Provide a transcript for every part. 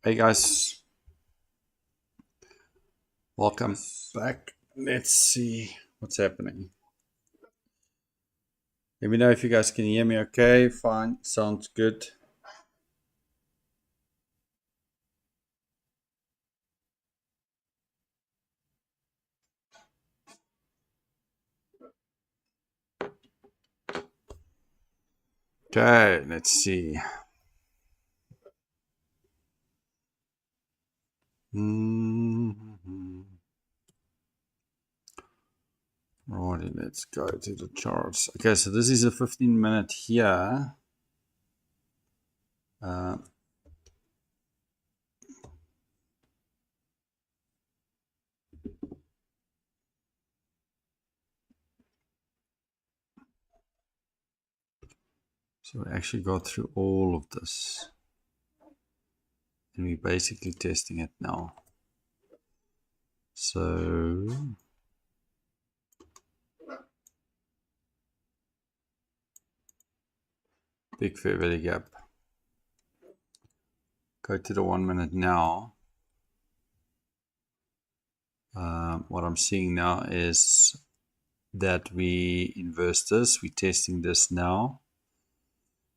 Hey guys, welcome back. Let's see what's happening. Let me know if you guys can hear me okay. Fine, sounds good. Okay, let's see. Alrighty, let's go to the charts. Okay, so this is a 15-minute here. So we actually got through all of this. And we're basically testing it now. So big fair value gap. Go to the 1 minute now. What I'm seeing now is that we inverse this. We're testing this now.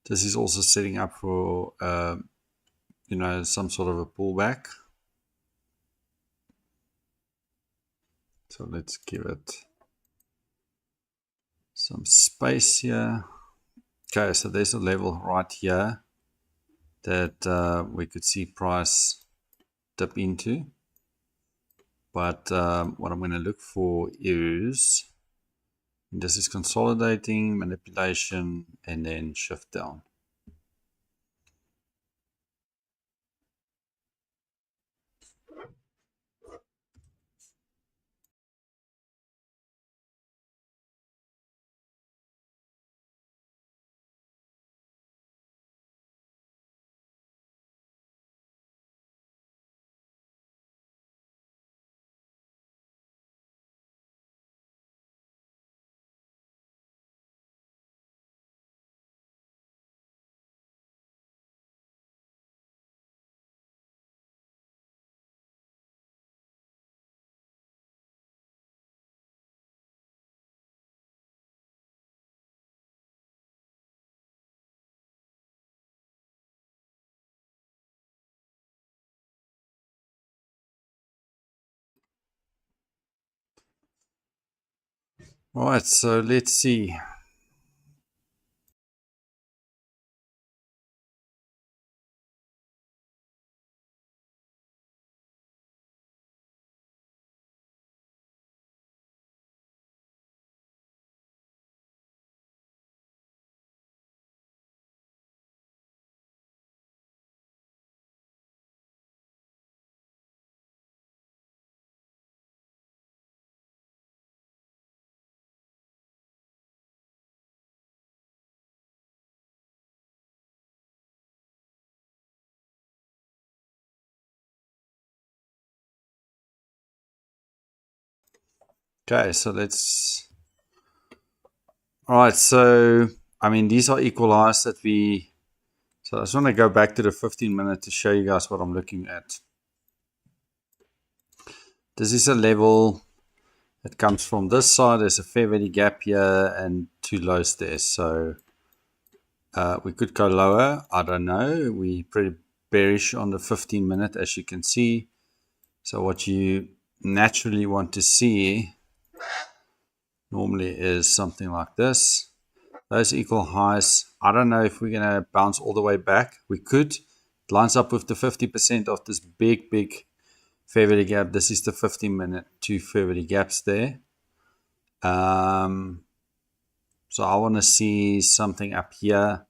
This is also setting up for some sort of a pullback. So let's give it some space here. Okay, so there's a level right here that we could see price dip into. But what I'm going to look for is, this is consolidating, manipulation, and then shift down. All right, so let's see. Okay, so let's. All right, so I mean, these are equalized that we. So I just want to go back to the 15-minute to show you guys what I'm looking at. This is a level that comes from this side. There's a fair value gap here and two lows there. So we could go lower. I don't know. We're pretty bearish on the 15-minute, as you can see. So what you naturally want to see normally is something like this. Those equal highs. I don't know if we're going to bounce all the way back. We could. It lines up with the 50% of this big fair value gap. This is the 15-minute, two fair value gaps there. So I want to see something up here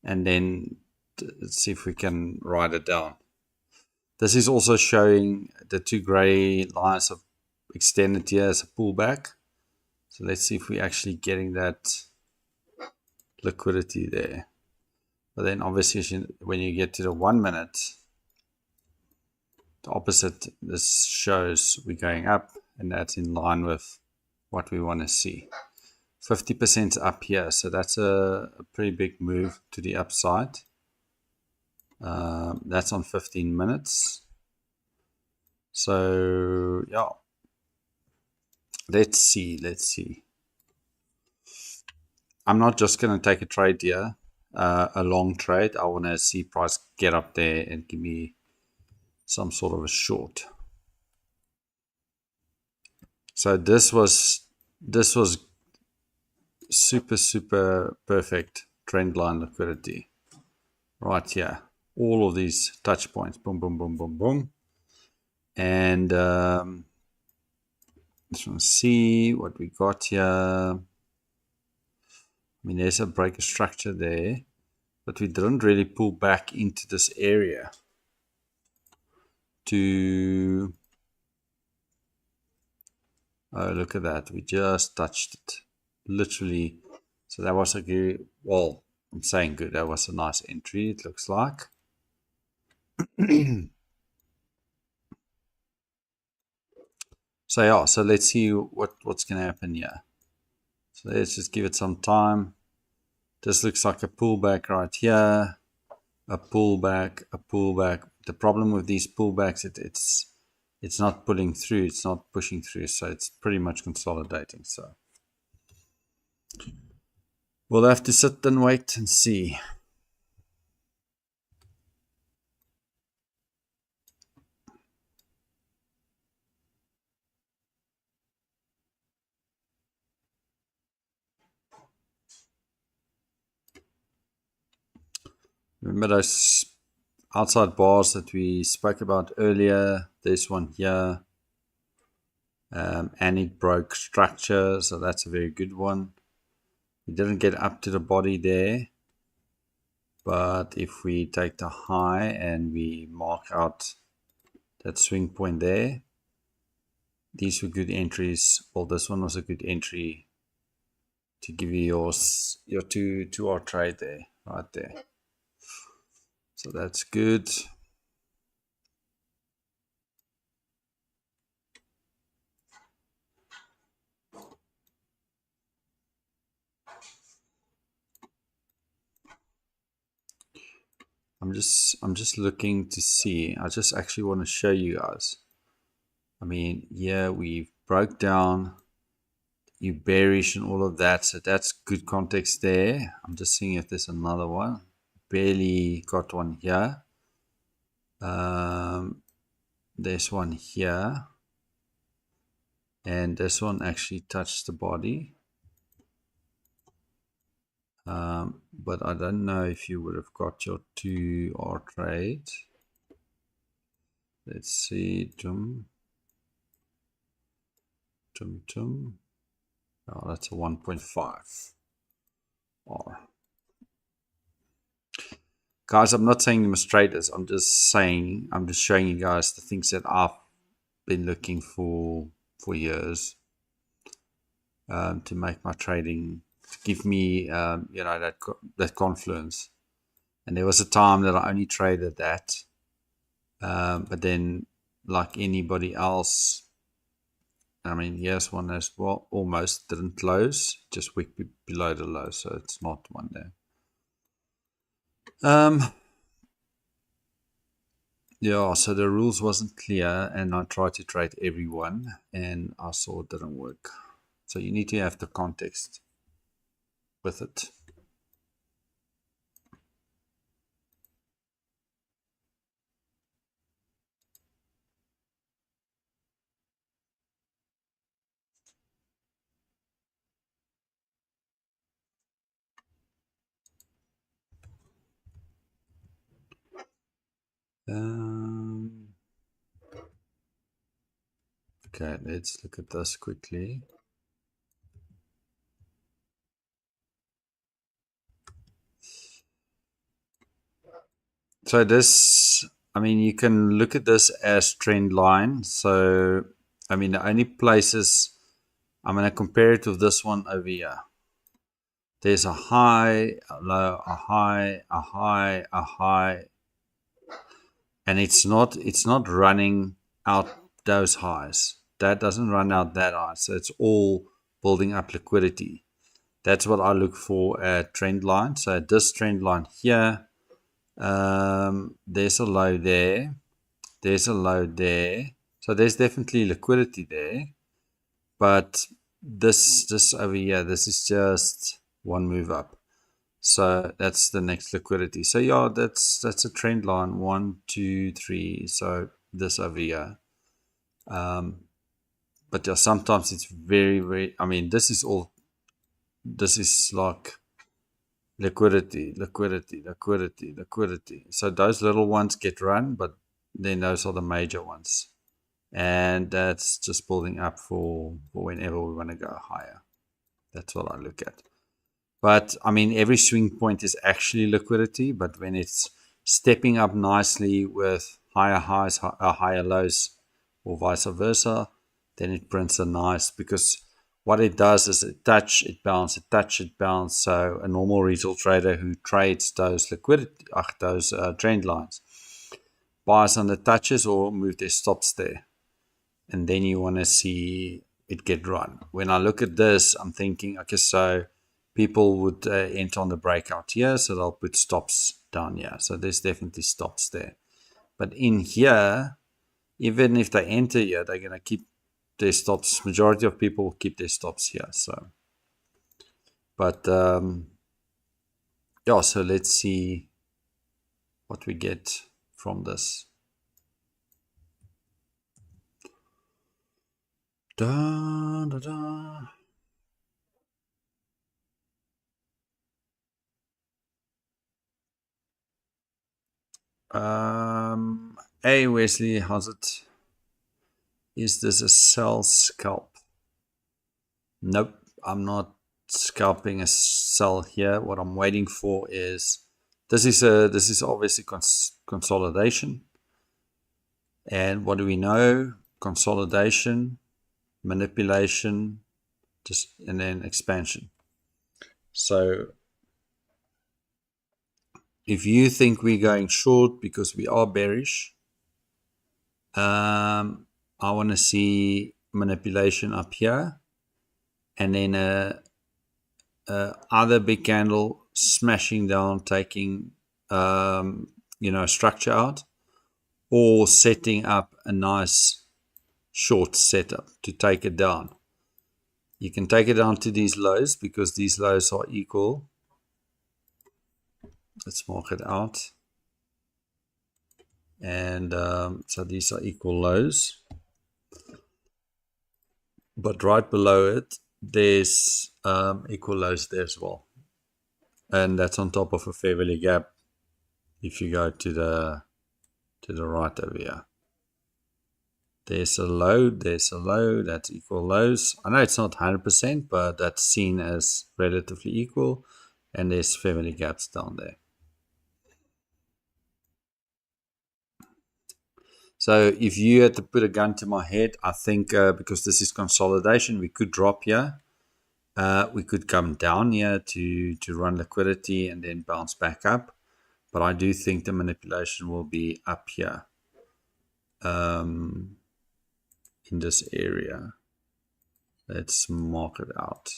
and then see if we can ride it down. This is also showing the two gray lines of extended here as a pullback. So let's see if we're actually getting that liquidity there. But then obviously when you get to the 1 minute, the opposite, this shows we're going up, and that's in line with what we want to see. 50% up here, so that's a pretty big move to the upside. That's on 15 minutes. So yeah, let's see. I'm not just going to take a trade here, a long trade. I want to see price get up there and give me some sort of a short. So this was super perfect trend line liquidity right here. All of these touch points, boom, boom, boom, boom, boom. And let's see what we got here. I mean, there's a breaker structure there, but we didn't really pull back into this area to, oh, look at that. We just touched it, literally. So that was a good, well, I'm saying good. That was a nice entry, it looks like. So yeah, so let's see what's going to happen here. So let's just give it some time. This looks like a pullback right here. A pullback, a pullback. The problem with these pullbacks, it's not pulling through, it's not pushing through, so it's pretty much consolidating. So we'll have to sit and wait and see. Remember those outside bars that we spoke about earlier? This one here, and it broke structure, so that's a very good one. We didn't get up to the body there, but if we take the high and we mark out that swing point there, these were good entries. Well, this one was a good entry to give you your 2-hour trade there, right there. So that's good. I'm just looking to see. I just actually want to show you guys. I mean, yeah, we broke down, you bearish and all of that, so that's good context there. I'm just seeing if there's another one. Barely got one here. There's one here, and this one actually touched the body. But I don't know if you would have got your 2-hour trade. Let's see. Oh, that's a 1.5 R. Guys, I'm not saying you must traders. I'm just showing you guys the things that I've been looking for years, to make my trading, to give me, that confluence. And there was a time that I only traded that, but then, like anybody else, I mean, here's one as well, almost didn't close, just wick below the low, so it's not one there. Yeah, so the rules wasn't clear, and I tried to trade everyone, and I saw it didn't work. So you need to have the context with it. Okay, let's look at this quickly. So this, I mean, you can look at this as trend line. So, I mean, the only places, I'm going to compare it with this one over here. There's a high, a low, a high, a high, a high, and it's not running out those highs. That doesn't run out that high. So it's all building up liquidity. That's what I look for at trend line. So this trend line here, There's a low there. There's a low there. So there's definitely liquidity there. But this over here, this is just one move up. So that's the next liquidity. So yeah, that's a trend line. 1, 2, 3. So this over here. But yeah, sometimes it's very, very, I mean, this is like liquidity, liquidity, liquidity, liquidity. So those little ones get run, but then those are the major ones. And that's just building up for whenever we want to go higher. That's what I look at. But I mean, every swing point is actually liquidity, but when it's stepping up nicely with higher highs, higher lows, or vice versa, then it prints a nice, because what it does is it touch, it bounce, it touch, it bounce. So a normal retail trader who trades those liquidity, those trend lines, buys on the touches or move their stops there. And then you want to see it get run. When I look at this, I'm thinking, okay, so people would enter on the breakout here, so they'll put stops down here. So there's definitely stops there. But in here, even if they enter here, they're going to keep their stops. Majority of people will keep their stops here. So, but yeah, so let's see what we get from this. Da, da, da. Hey Wesley, how's it? Is this a sell scalp? Nope, I'm not scalping a sell here. What I'm waiting for is this is obviously consolidation. And what do we know? Consolidation, manipulation, and then expansion. So if you think we're going short because we are bearish, I want to see manipulation up here, and then other big candle smashing down, taking structure out, or setting up a nice short setup to take it down. You can take it down to these lows because these lows are equal. Let's mark it out. And so these are equal lows. But right below it, there's equal lows there as well. And that's on top of a fair value gap if you go to the right over here. There's a low, that's equal lows. I know it's not 100%, but that's seen as relatively equal. And there's fair value gaps down there. So if you had to put a gun to my head, I think because this is consolidation, we could drop here. We could come down here to run liquidity and then bounce back up. But I do think the manipulation will be up here in this area. Let's mark it out.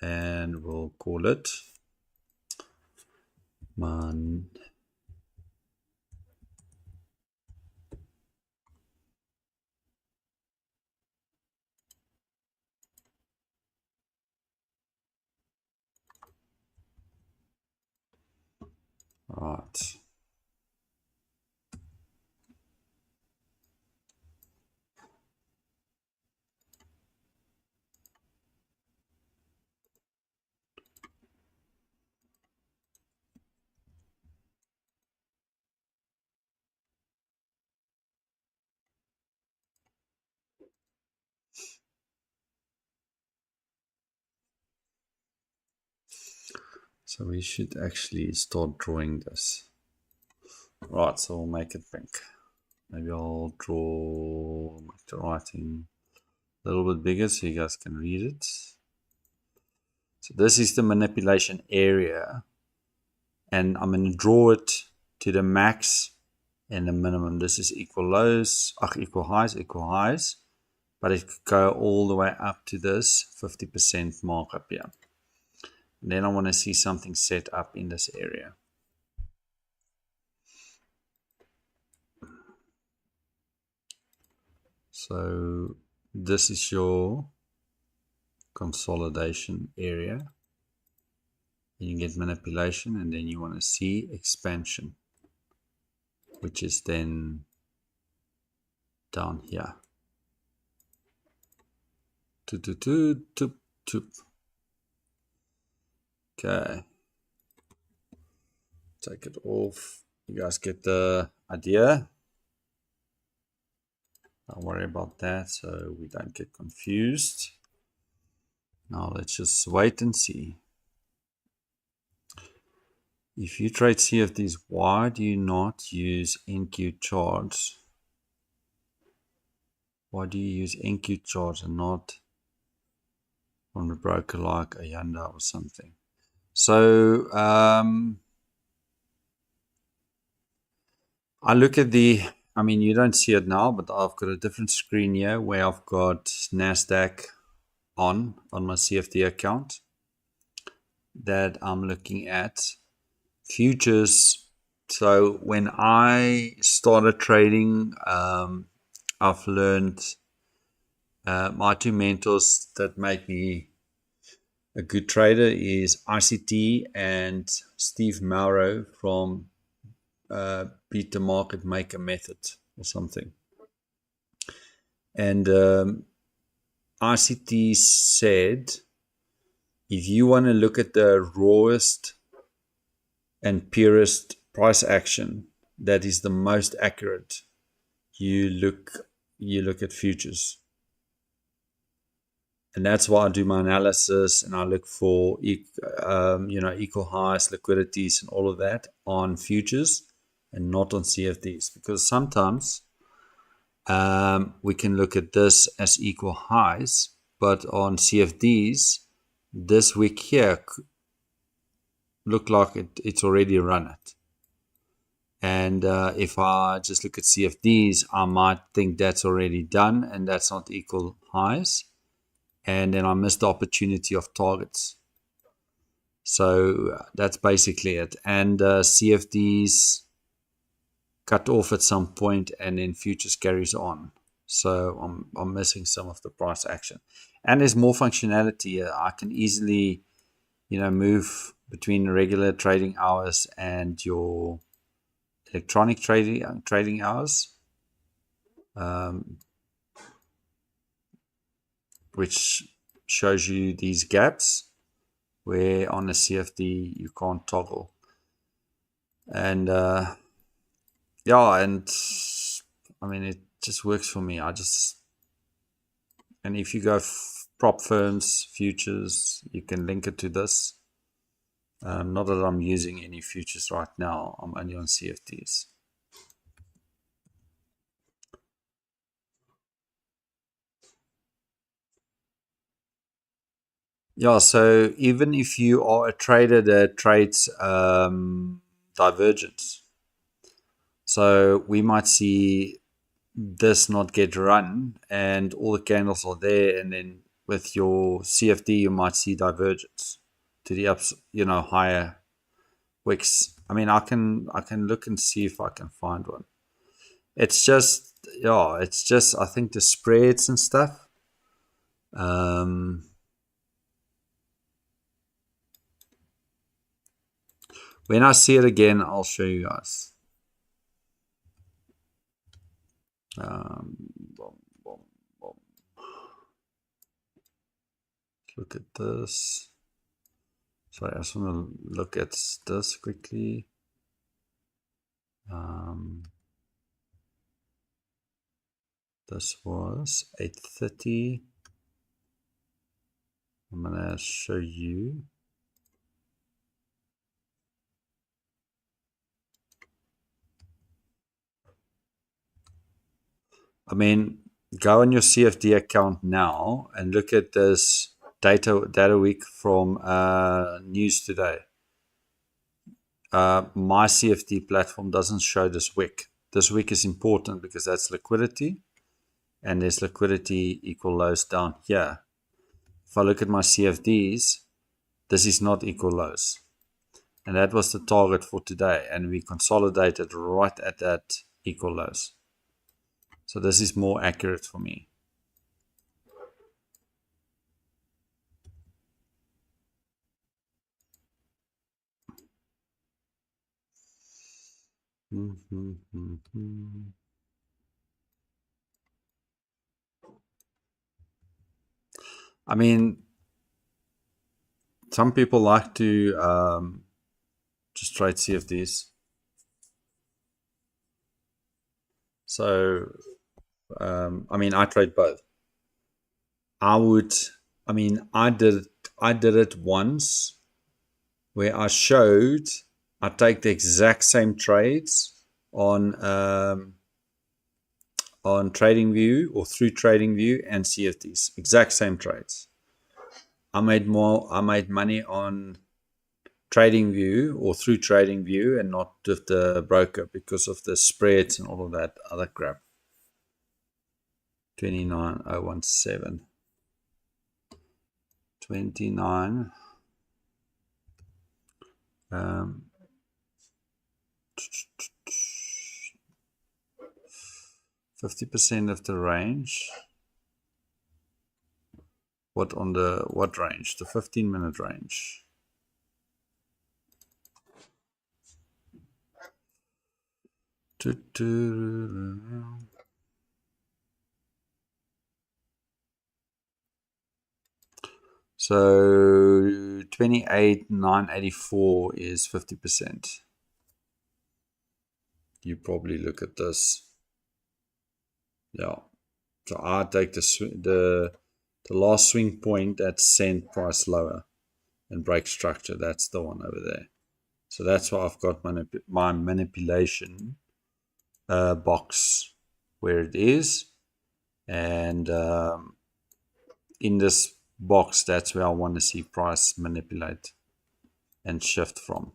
And we'll call it man. Right. So we should actually start drawing this. Right, so we'll make it pink. Maybe I'll make the writing a little bit bigger so you guys can read it. So this is the manipulation area, and I'm going to draw it to the max and the minimum. This is equal lows, equal highs, but it could go all the way up to this 50% mark up here. And then I want to see something set up in this area. So this is your consolidation area. You get manipulation, and then you want to see expansion, which is then down here. Okay. Take it off. You guys get the idea. Don't worry about that so we don't get confused. Now let's just wait and see. If you trade CFDs, why do you not use NQ charts? Why do you use NQ charts and not from a broker like a Yanda or something? So I look at I mean, you don't see it now, but I've got a different screen here where I've got Nasdaq on my CFD account that I'm looking at. Futures. So when I started trading, I've learned my two mentors that make me a good trader is ICT and Steve Mauro from Beat the Market Maker Method or something. And ICT said, if you want to look at the rawest and purest price action that is the most accurate, you look at futures. And that's why I do my analysis, and I look for equal highs, liquidities, and all of that on futures and not on CFDs, because sometimes we can look at this as equal highs, but on CFDs this week here look like it's already run it. And if I just look at CFDs, I might think that's already done and that's not equal highs, and then I missed the opportunity of targets. So that's basically it. And CFDs cut off at some point, and then futures carries on. So I'm missing some of the price action. And there's more functionality. I can easily, move between regular trading hours and your electronic trading hours, which shows you these gaps where on a CFD you can't toggle. And yeah, and I mean, it just works for me. And if you go prop firms, futures, you can link it to this. Not that I'm using any futures right now. I'm only on CFDs. Yeah, so even if you are a trader that trades divergence, so we might see this not get run and all the candles are there, and then with your CFD you might see divergence to the ups, higher wicks. I mean, I can look and see if I can find one. It's just I think the spreads and stuff. When I see it again, I'll show you guys. Look at this. Sorry, I just want to look at this quickly. This was 8:30. I'm gonna show you. I mean, go on your CFD account now and look at this data week from News Today. My CFD platform doesn't show this wick. This wick is important because that's liquidity, and there's liquidity equal lows down here. If I look at my CFDs, this is not equal lows. And that was the target for today. And we consolidated right at that equal lows. So this is more accurate for me. I mean, some people like to just trade CFDs. So, I mean, I trade both. I did it once where I showed I take the exact same trades on TradingView or through TradingView and CFDs. Exact same trades. I made money on TradingView or through TradingView and not with the broker because of the spreads and all of that other crap. 29017. 29. 50% of the range. What range? The 15-minute range. So 28,984 is 50%. You probably look at this. Yeah. So I take the last swing point that sent price lower and break structure. That's the one over there. So that's why I've got my manipulation box where it is. And in this box, that's where I want to see price manipulate and shift from.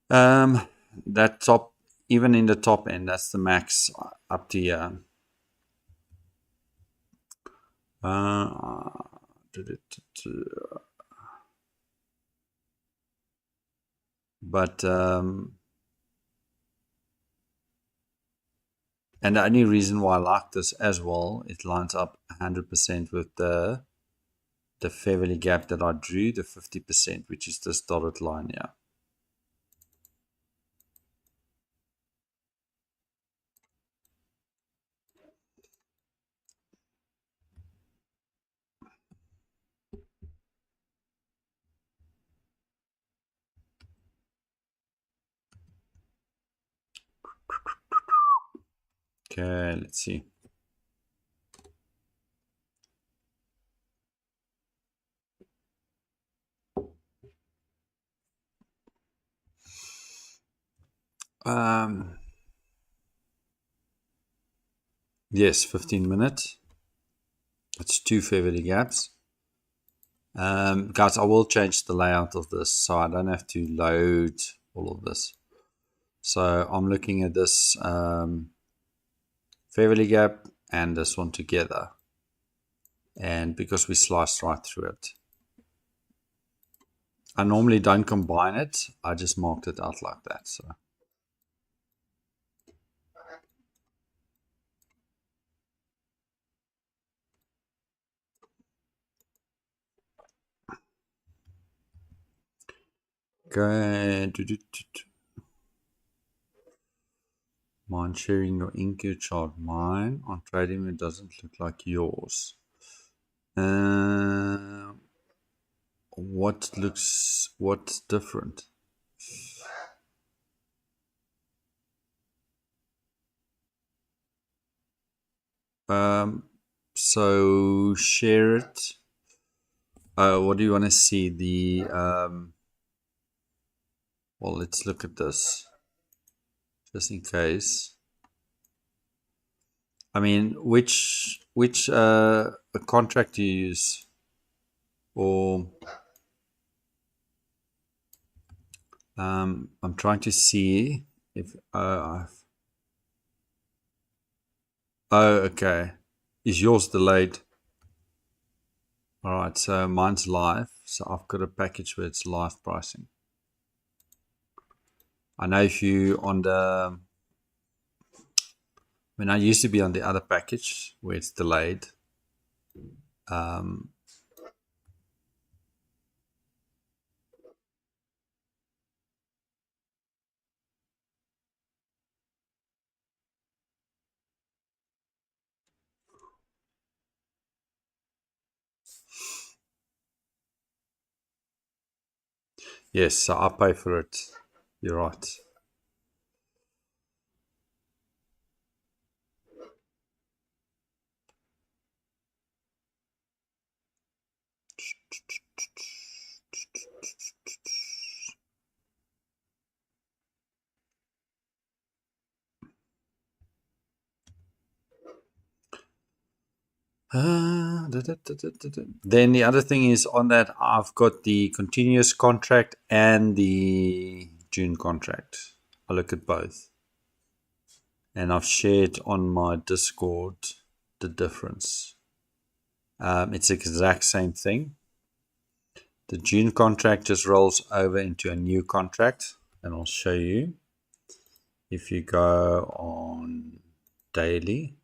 That top, even in the top end, that's the max up to here. But and the only reason why I like this as well, it lines up 100% with the fair value gap that I drew, the 50%, which is this dotted line here. Okay, let's see. Yes, 15 minutes. It's 2 fair value gaps. Guys, I will change the layout of this so I don't have to load all of this. So I'm looking at this fair value gap and this one together. And because we sliced right through it, I normally don't combine it. I just marked it out like that. So. Okay. Mine sharing your InQ chart. Mine on trading it doesn't look like yours. What's different? So share it. What do you want to see? The well, let's look at this just in case. I mean, which contract do you use? Or I'm trying to see if oh, okay. Is yours delayed? All right, so mine's live. So I've got a package where it's live pricing. I know if you on the, when I used to be on the other package where it's delayed, um, yes, so I pay for it. You're right. Then the other thing is on that I've got the continuous contract and the June contract. I look at both, and I've shared on my Discord the difference. It's the exact same thing. The June contract just rolls over into a new contract, and I'll show you. If you go on daily,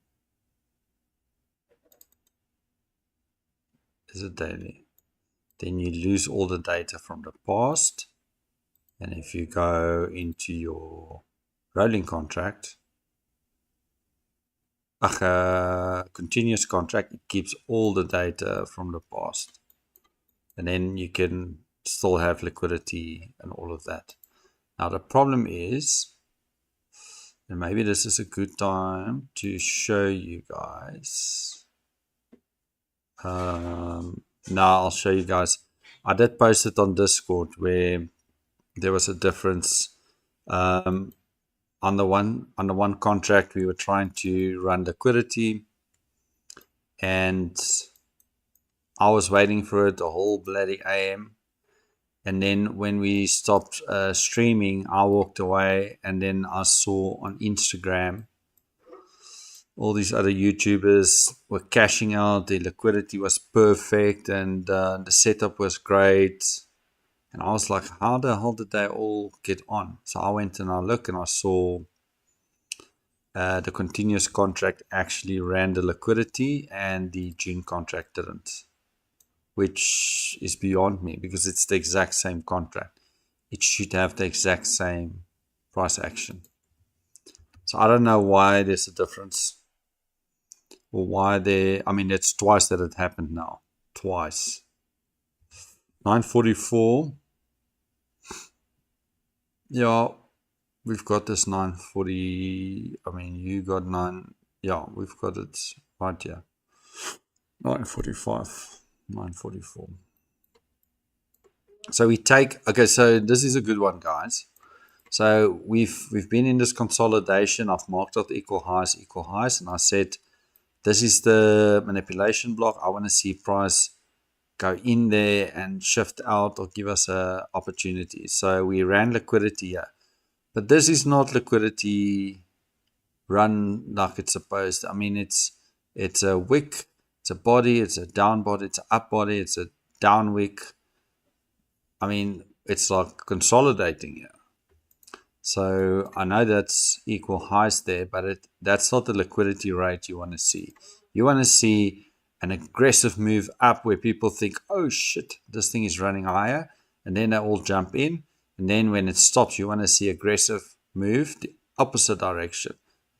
is it daily? Then you lose all the data from the past. And if you go into your rolling contract, continuous contract, it keeps all the data from the past. And then you can still have liquidity and all of that. Now, the problem is, and maybe this is a good time to show you guys. Now I'll show you guys. I did post it on Discord where there was a difference. On the one contract, we were trying to run liquidity, and I was waiting for it the whole bloody AM. And then when we stopped streaming, I walked away, and then I saw on Instagram all these other YouTubers were cashing out. Their liquidity was perfect, and the setup was great. And I was like, how the hell did they all get on? So I went and I looked, and I saw the continuous contract actually ran the liquidity and the June contract didn't, which is beyond me because it's the exact same contract. It should have the exact same price action. So I don't know why there's a difference, or why there. I mean, it's twice that it happened now. Twice. 944. Yeah, we've got this 940. I mean, you got 9. Yeah, we've got it right here. 945. 944. So we take, okay, so this is a good one, guys. So we've been in this consolidation. I've marked out equal highs, and I said this is the manipulation block. I want to see price go in there and shift out or give us a opportunity. So we ran liquidity here, but this is not liquidity run like it's supposed to. I mean, it's a wick, it's a body, it's a down body, it's an up body, it's a down wick. I mean, it's like consolidating here. So I know that's equal highs there, but that's not the liquidity rate you want to see. You want to see an aggressive move up where people think, oh shit, this thing is running higher. And then they all jump in. And then when it stops, you want to see aggressive move the opposite direction,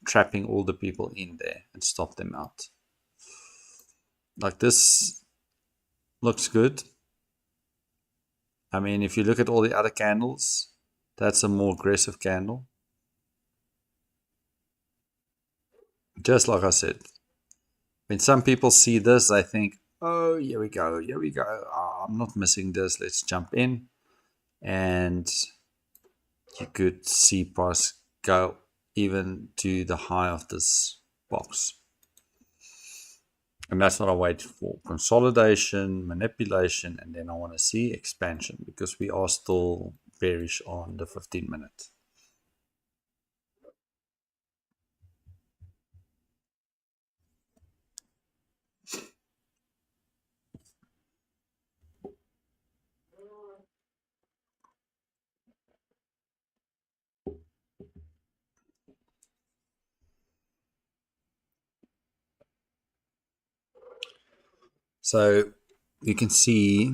trapping all the people in there and stop them out. Like this looks good. I mean, if you look at all the other candles, that's a more aggressive candle. Just like I said, when some people see this, I think, oh, here we go, here we go. Oh, I'm not missing this. Let's jump in. And you could see price go even to the high of this box. And that's what I wait for. Consolidation, manipulation, and then I want to see expansion because we are still bearish on the 15 minute. So you can see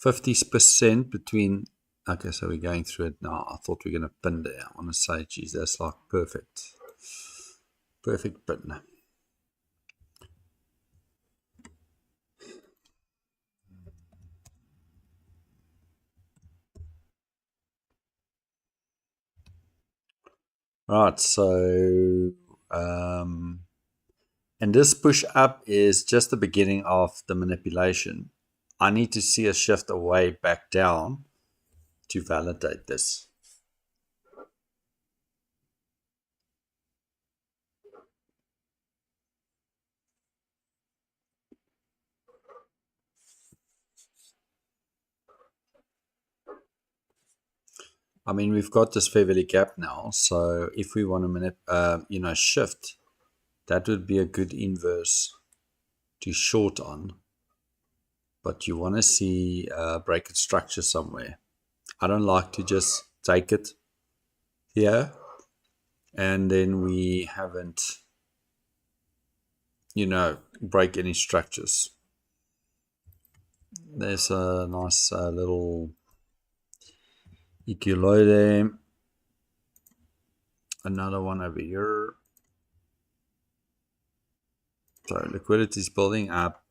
50% between. Okay, so we're going through it now. I thought we were going to pin there. I want to say, geez, that's like perfect. Perfect pin. Right, so and this push up is just the beginning of the manipulation. I need to see a shift away back down to validate this. I mean, we've got this fair value gap now, so if we want to shift, that would be a good inverse to short on. But you want to see break its structure somewhere. I don't like to just take it here and then we haven't, break any structures. There's a nice little equiloide. Another one over here. So liquidity is building up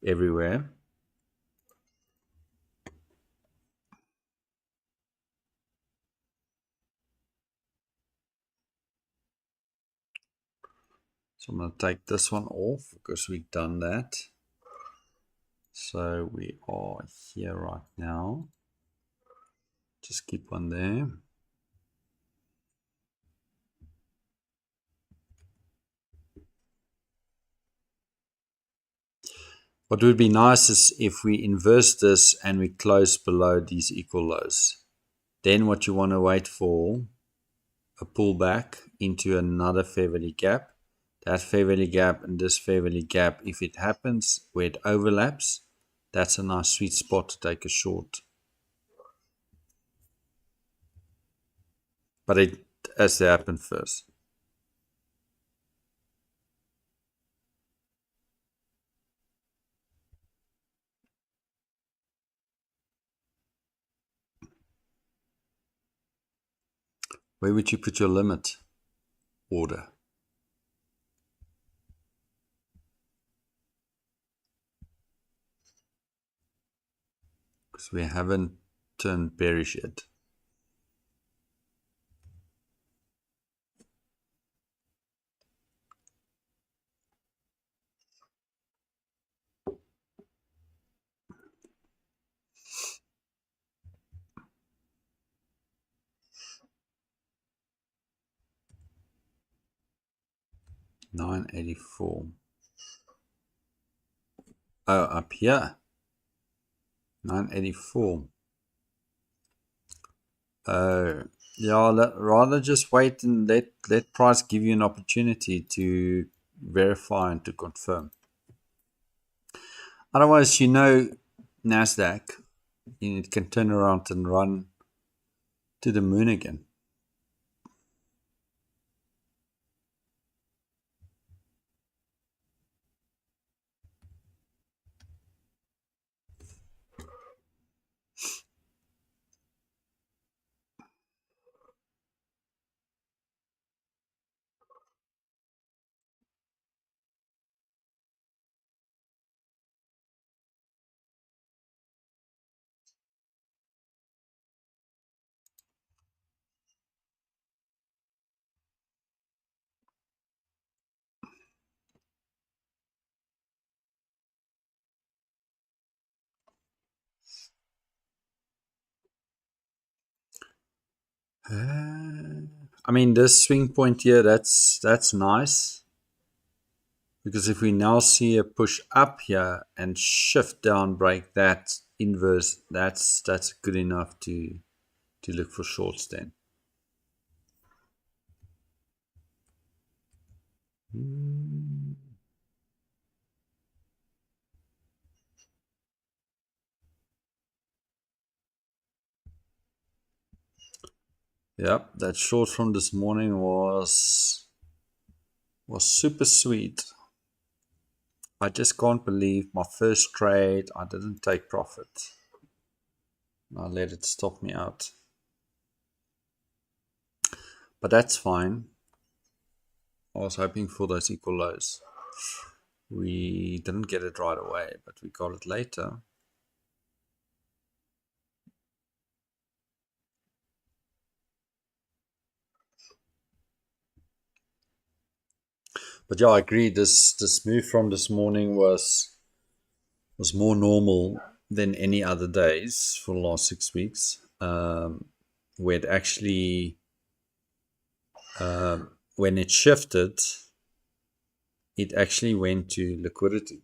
everywhere. So I'm going to take this one off because we've done that. So we are here right now. Just keep one there. What would be nice is if we inverse this and we close below these equal lows. Then what you want to wait for, a pullback into another fair value gap. That fair value gap and this fair value gap, if it happens where it overlaps, that's a nice sweet spot to take a short. But it has to happen first. Where would you put your limit order? Because we haven't turned bearish yet. $9.84. Oh, up here. $9.84. Yeah, rather just wait and let price give you an opportunity to verify and to confirm. Otherwise, Nasdaq, it can turn around and run to the moon again. I mean, this swing point here, that's nice. Because if we now see a push up here and shift down, break that inverse, that's good enough to look for shorts then. Yep, that short from this morning was super sweet. I just can't believe my first trade, I didn't take profit. I let it stop me out. But that's fine. I was hoping for those equal lows. We didn't get it right away, but we got it later. But yeah, I agree. This move from this morning was more normal than any other days for the last 6 weeks, where it actually, when it shifted, it actually went to liquidity.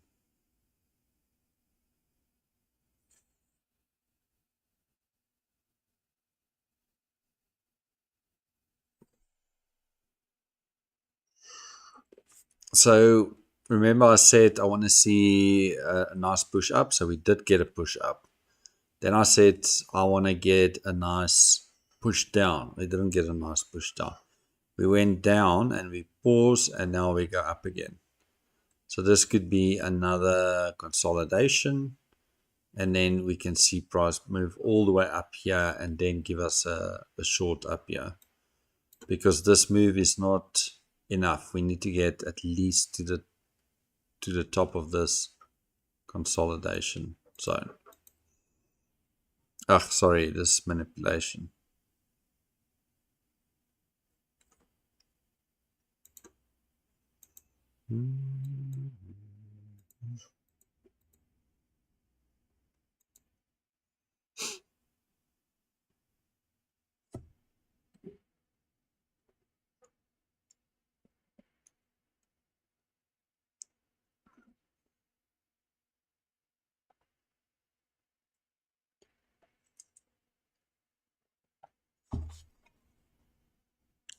So remember I said I want to see a nice push up. So we did get a push up. Then I said I want to get a nice push down. We didn't get a nice push down. We went down and we paused and now we go up again. So this could be another consolidation, and then we can see price move all the way up here and then give us a short up here, because this move is not enough. We need to get at least to the top of this consolidation zone. Sorry, this manipulation.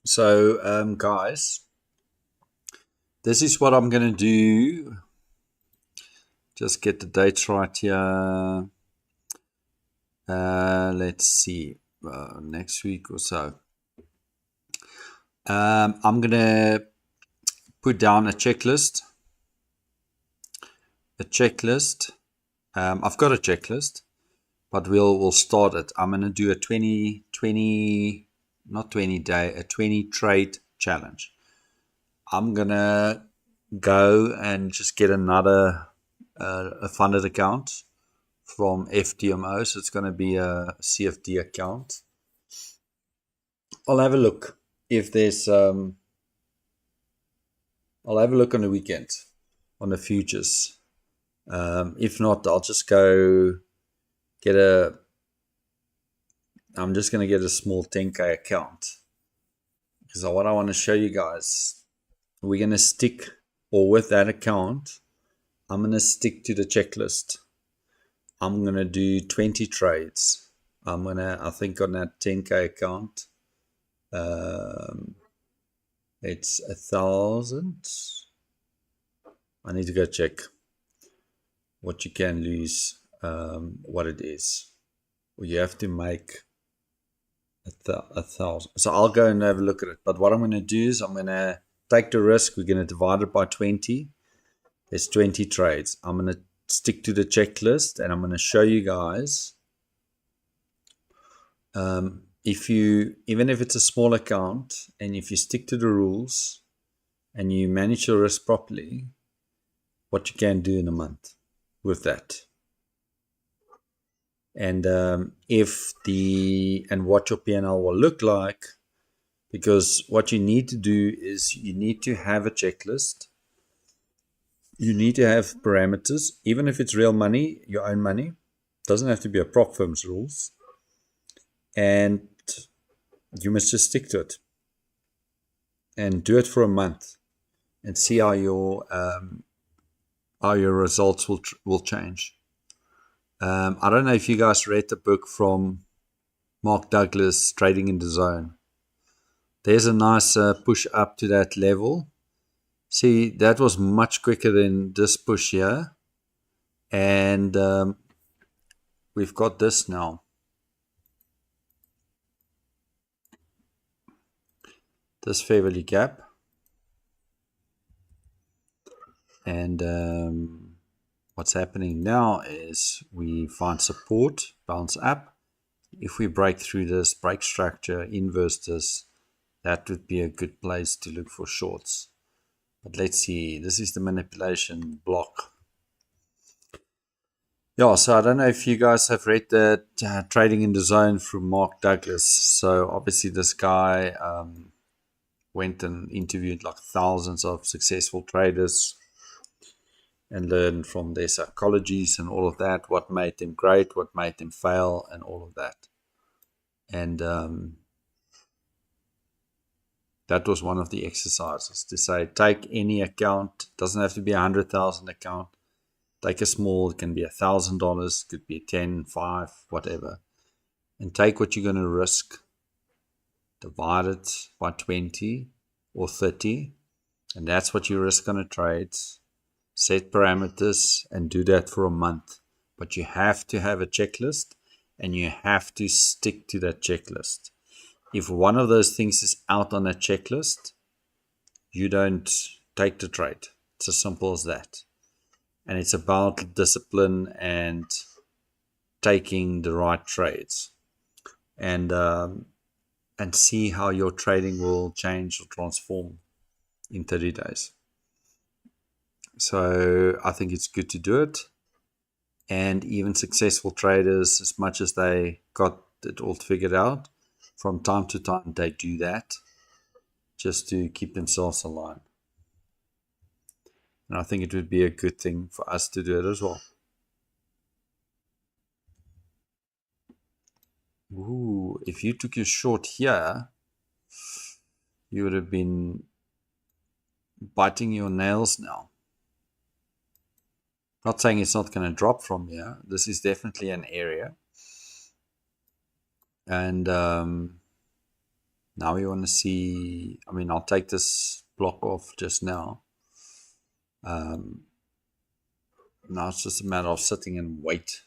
So, guys, this is what I'm going to do. Just get the dates right here. Let's see, next week or so. I'm going to put down a checklist. I've got a checklist, but we'll start it. I'm going to do a 20 trade challenge. I'm going to go and just get another a funded account from FDMO. So it's going to be a CFD account. I'll have a look if there's I'll have a look on the weekend on the futures. If not, I'll just go get I'm just going to get a small 10K account, because what I want to show you guys, we're going to stick, or with that account, I'm going to stick to the checklist. I'm going to do 20 trades. I think on that 10K account, it's 1,000. I need to go check what you can lose, what it is. Well, you have to make 1,000. So I'll go and have a look at it. But what I'm going to do is I'm going to take the risk. We're going to divide it by 20. There's 20 trades. I'm going to stick to the checklist, and I'm going to show you guys, even if it's a small account, and if you stick to the rules and you manage your risk properly, what you can do in a month with that. And what your P&L will look like, because what you need to do is you need to have a checklist. You need to have parameters, even if it's real money, your own money. It doesn't have to be a prop firm's rules. And you must just stick to it and do it for a month and see how your results will change. I don't know if you guys read the book from Mark Douglas, Trading in the Zone. There's a nice push up to that level. See, that was much quicker than this push here. And we've got this now. This fair value gap. And what's happening now is we find support, bounce up. If we break through this, break structure, inverse this, that would be a good place to look for shorts. But let's see, this is the manipulation block. Yeah, so I don't know if you guys have read that Trading in the Zone from Mark Douglas. So obviously this guy went and interviewed like thousands of successful traders and learned from their psychologies and all of that, what made them great, what made them fail, and all of that. And that was one of the exercises to say, take any account, doesn't have to be 100,000 account. Take a small, it can be $1,000, could be 10, 5, whatever. And take what you're going to risk, divide it by 20 or 30, and that's what you risk on a trade. Set parameters and do that for a month. But you have to have a checklist and you have to stick to that checklist. If one of those things is out on that checklist, you don't take the trade. It's as simple as that. And it's about discipline and taking the right trades, and see how your trading will change or transform in 30 days. So I think it's good to do it. And even successful traders, as much as they got it all figured out, from time to time they do that just to keep themselves aligned. And I think it would be a good thing for us to do it as well. Ooh, if you took your short here, you would have been biting your nails now. Not saying it's not going to drop from here. This is definitely an area. And now we want to see, I mean, I'll take this block off just now. Now it's just a matter of sitting and wait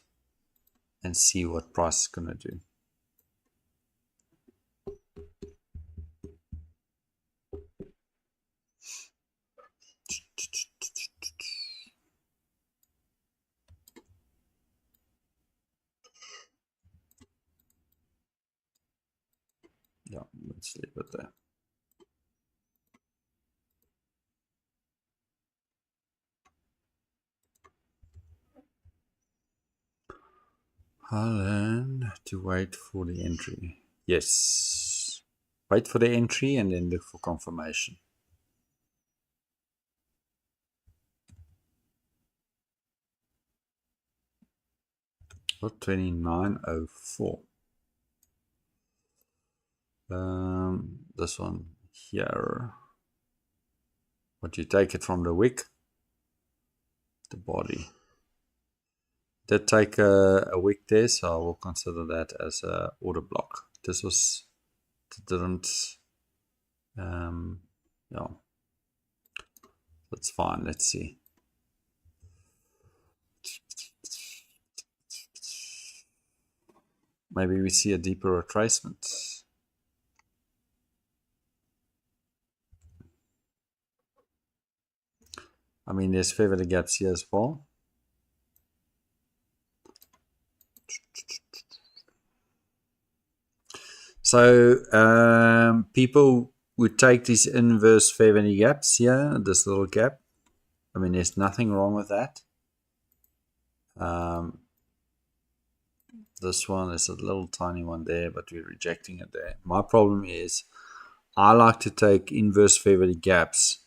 and see what price is going to do. Yeah, let's leave it there. I'll learn to wait for the entry. Yes. Wait for the entry and then look for confirmation. What, 2904? This one here. What, you take it from the wick, the body. Did take a wick there, so I will consider that as a order block. This was, didn't, yeah, that's fine. Let's see. Maybe we see a deeper retracement. I mean, there's fair value gaps here as well. So people would take these inverse fair value gaps here, this little gap. I mean, there's nothing wrong with that. This one is a little tiny one there, but we're rejecting it there. My problem is I like to take inverse fair value gaps.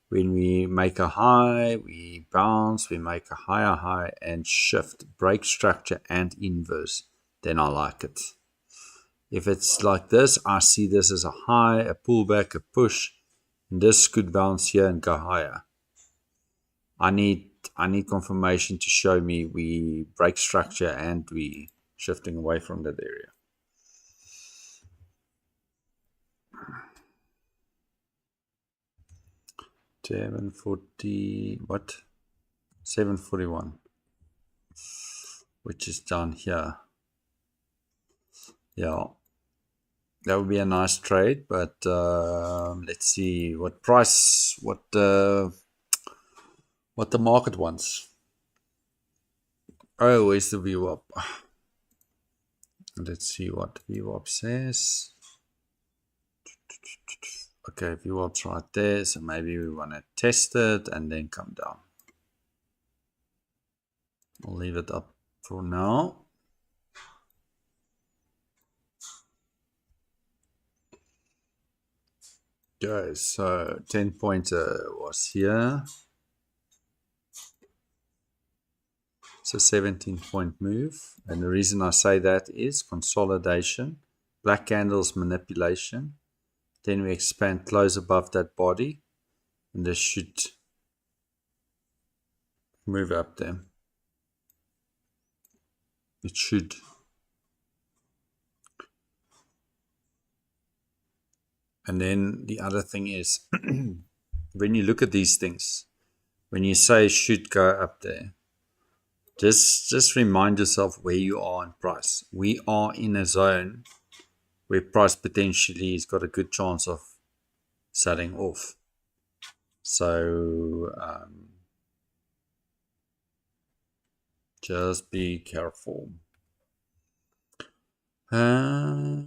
When we make a high, we bounce, we make a higher high and shift, break structure and inverse, then I like it. If it's like this, I see this as a high, a pullback, a push, and this could bounce here and go higher. I need confirmation to show me we break structure and we shifting away from that area. What? 741, which is down here. Yeah, that would be a nice trade, but let's see what price, what what the market wants. Oh, where's the VWAP? Let's see what VWAP says. Okay, VWAP's right there, so maybe we want to test it and then come down. I'll leave it up for now. Okay, so 10-pointer was here. It's a 17-point move. And the reason I say that is consolidation, black candles manipulation. Then we expand close above that body. And this should move up there. It should. And then the other thing is, when you look at these things, when you say should go up there, just remind yourself where you are in price. We are in a zone where price potentially has got a good chance of selling off. So just be careful. Who's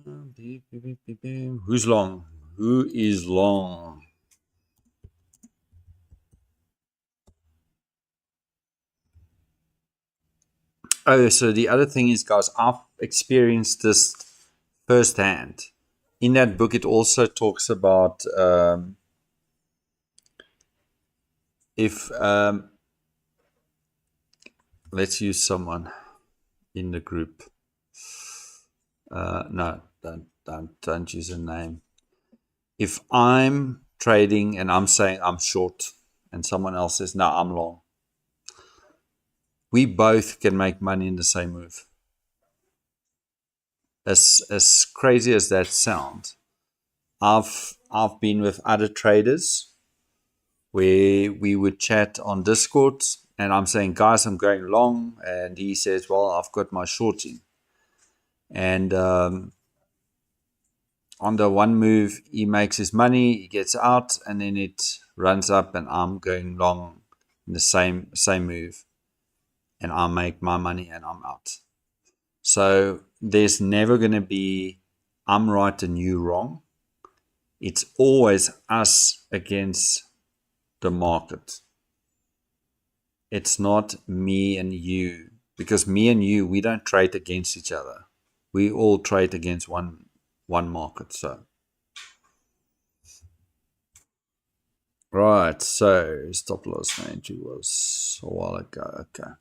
long? Who is long? Oh, so the other thing is, guys, I've experienced this firsthand. In that book, it also talks about if let's use someone in the group. No, don't use a name. If I'm trading and I'm saying I'm short, and someone else says no, I'm long, we both can make money in the same move. As crazy as that sounds, I've been with other traders where we would chat on Discord, and I'm saying, guys, I'm going long, and he says, well, I've got my short in. And on the one move, he makes his money, he gets out, and then it runs up, and I'm going long in the same move, and I make my money, and I'm out. So there's never going to be I'm right and you wrong. It's always us against the market. It's not me and you, because me and you, we don't trade against each other. We all trade against one market. So right, so stop loss 90 was a while ago. Okay.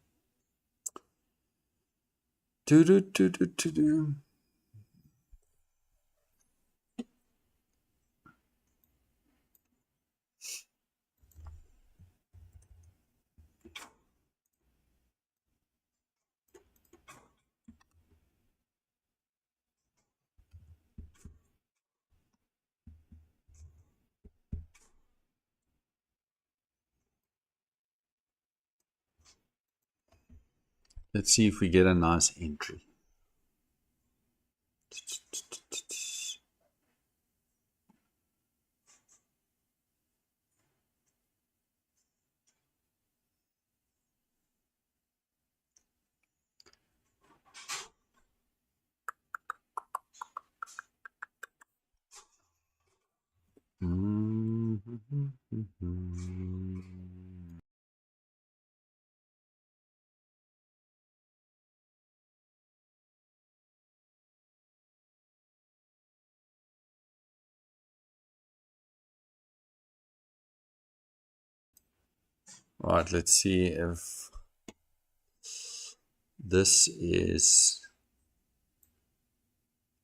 Let's see if we get a nice entry. Right, let's see if this is,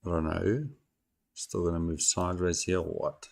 I don't know, still going to move sideways here or what?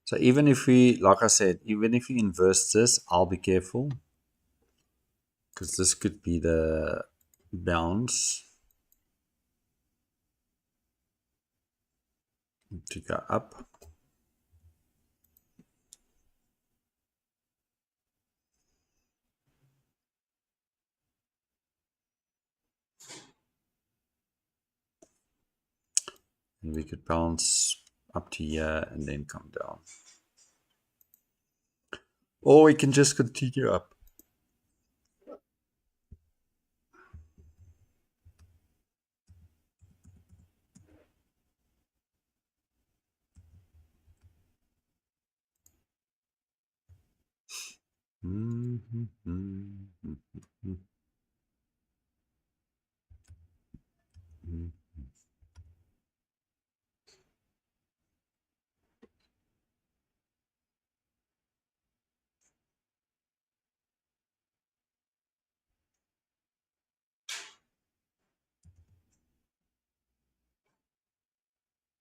So even if we, like I said, even if we inverse this, I'll be careful. Because this could be the bounce to go up. And we could bounce up to here and then come down. Or we can just continue up.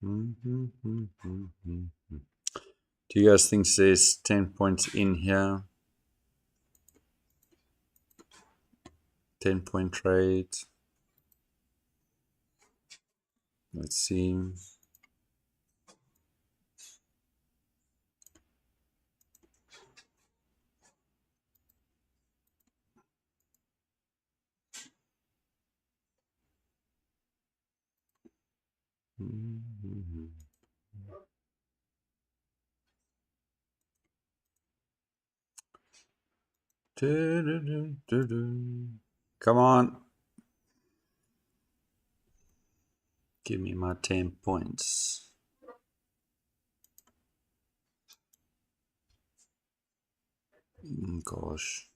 Do you guys think there's 10 points in here? 10-point trade. Let's see. Come on. Give me my 10 points. Gosh.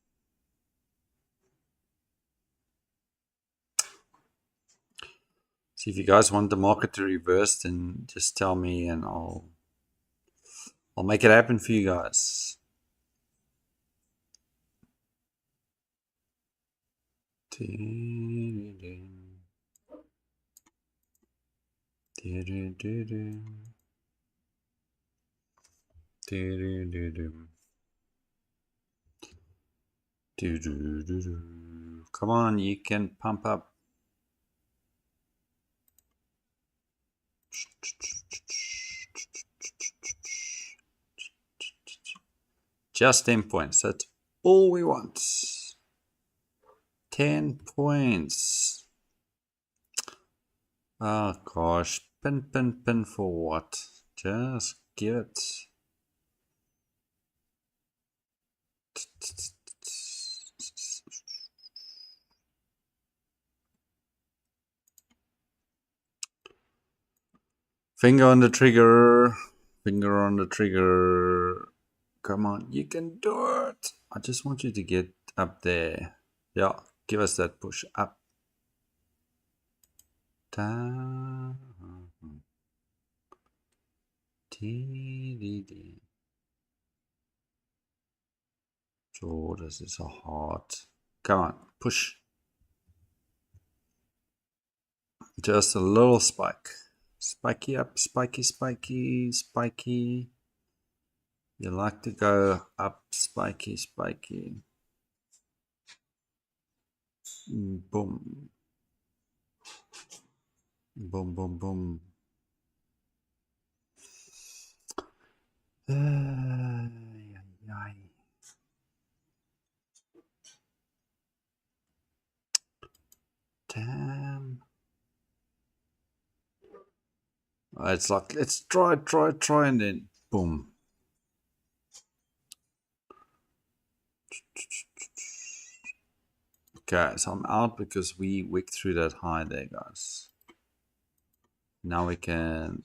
See, if you guys want the market to reverse, then just tell me and I'll make it happen for you guys. Come on, you can pump up. Just 10 points. That's all we want. 10 points. Oh gosh. Pin for what? Just give it. Finger on the trigger. Finger on the trigger. Come on, you can do it. I just want you to get up there. Yeah, give us that push up. Down. So this is a hard. Come on, push. Just a little spike. Spiky up, spiky, spiky, spiky. You like to go up, spiky, spiky. Boom. Boom, boom, boom. Damn. It's like, let's try, and then boom. Okay, so I'm out because we wicked through that high there, guys. Now we can,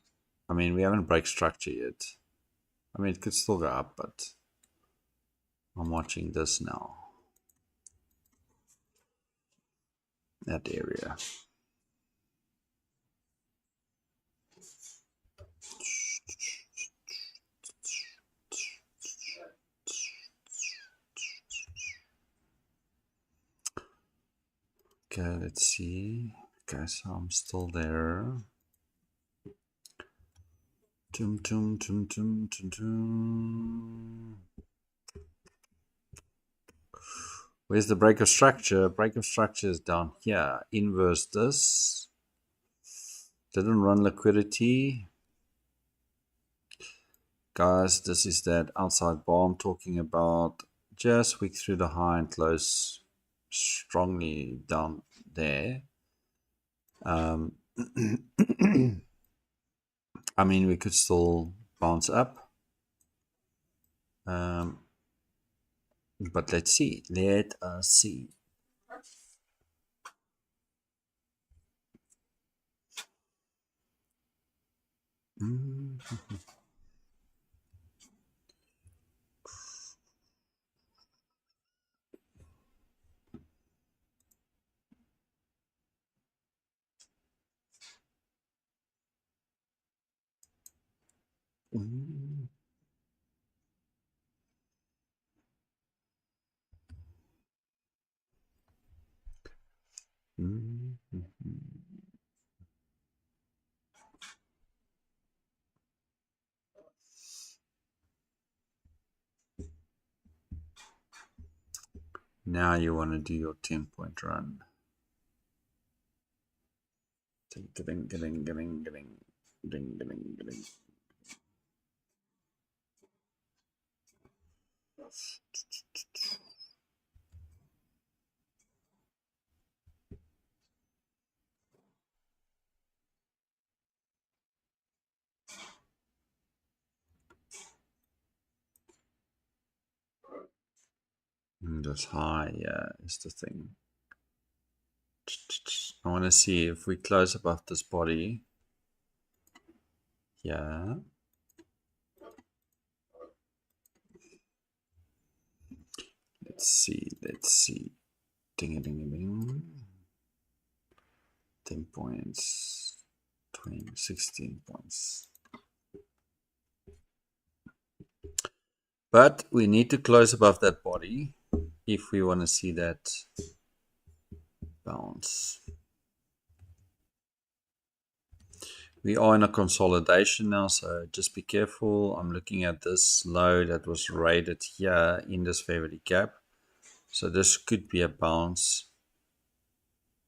I mean, we haven't break structure yet. I mean, it could still go up, but I'm watching this now. That area. Okay, let's see. Okay, so I'm still there. Tum, tum, tum, tum, tum, tum. Where's the break of structure? Break of structure is down here. Inverse this. Didn't run liquidity. Guys, this is that outside bar I'm talking about. Just wick through the high and close strongly down there. I mean, we could still bounce up. But let's see. Let us see. Now you want to do your 10-point run. Ding. That's high, yeah, is the thing. I want to see if we close above this body. Yeah. Let's see. Ding. 10 points. 16 points. But we need to close above that body if we want to see that bounce. We are in a consolidation now, so just be careful. I'm looking at this low that was rated here in this fair value gap. So this could be a bounce,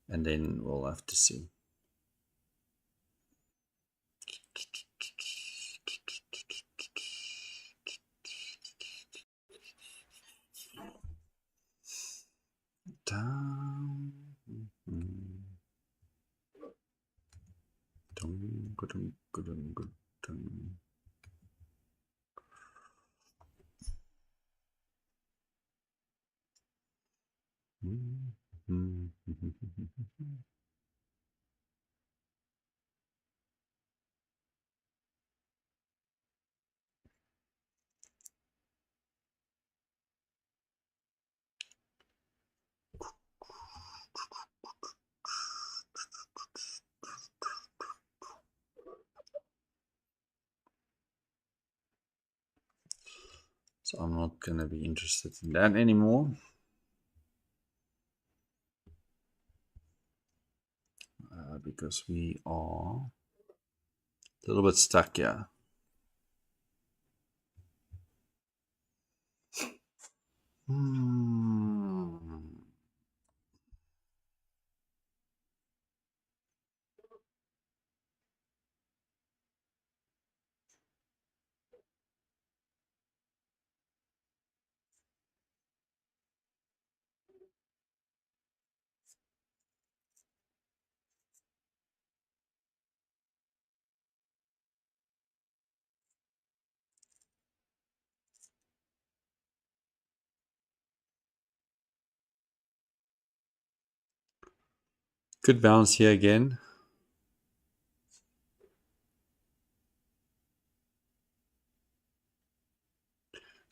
and then we'll have to see. Down. So I'm not going to be interested in that anymore. Because we are a little bit stuck here. Could bounce here again.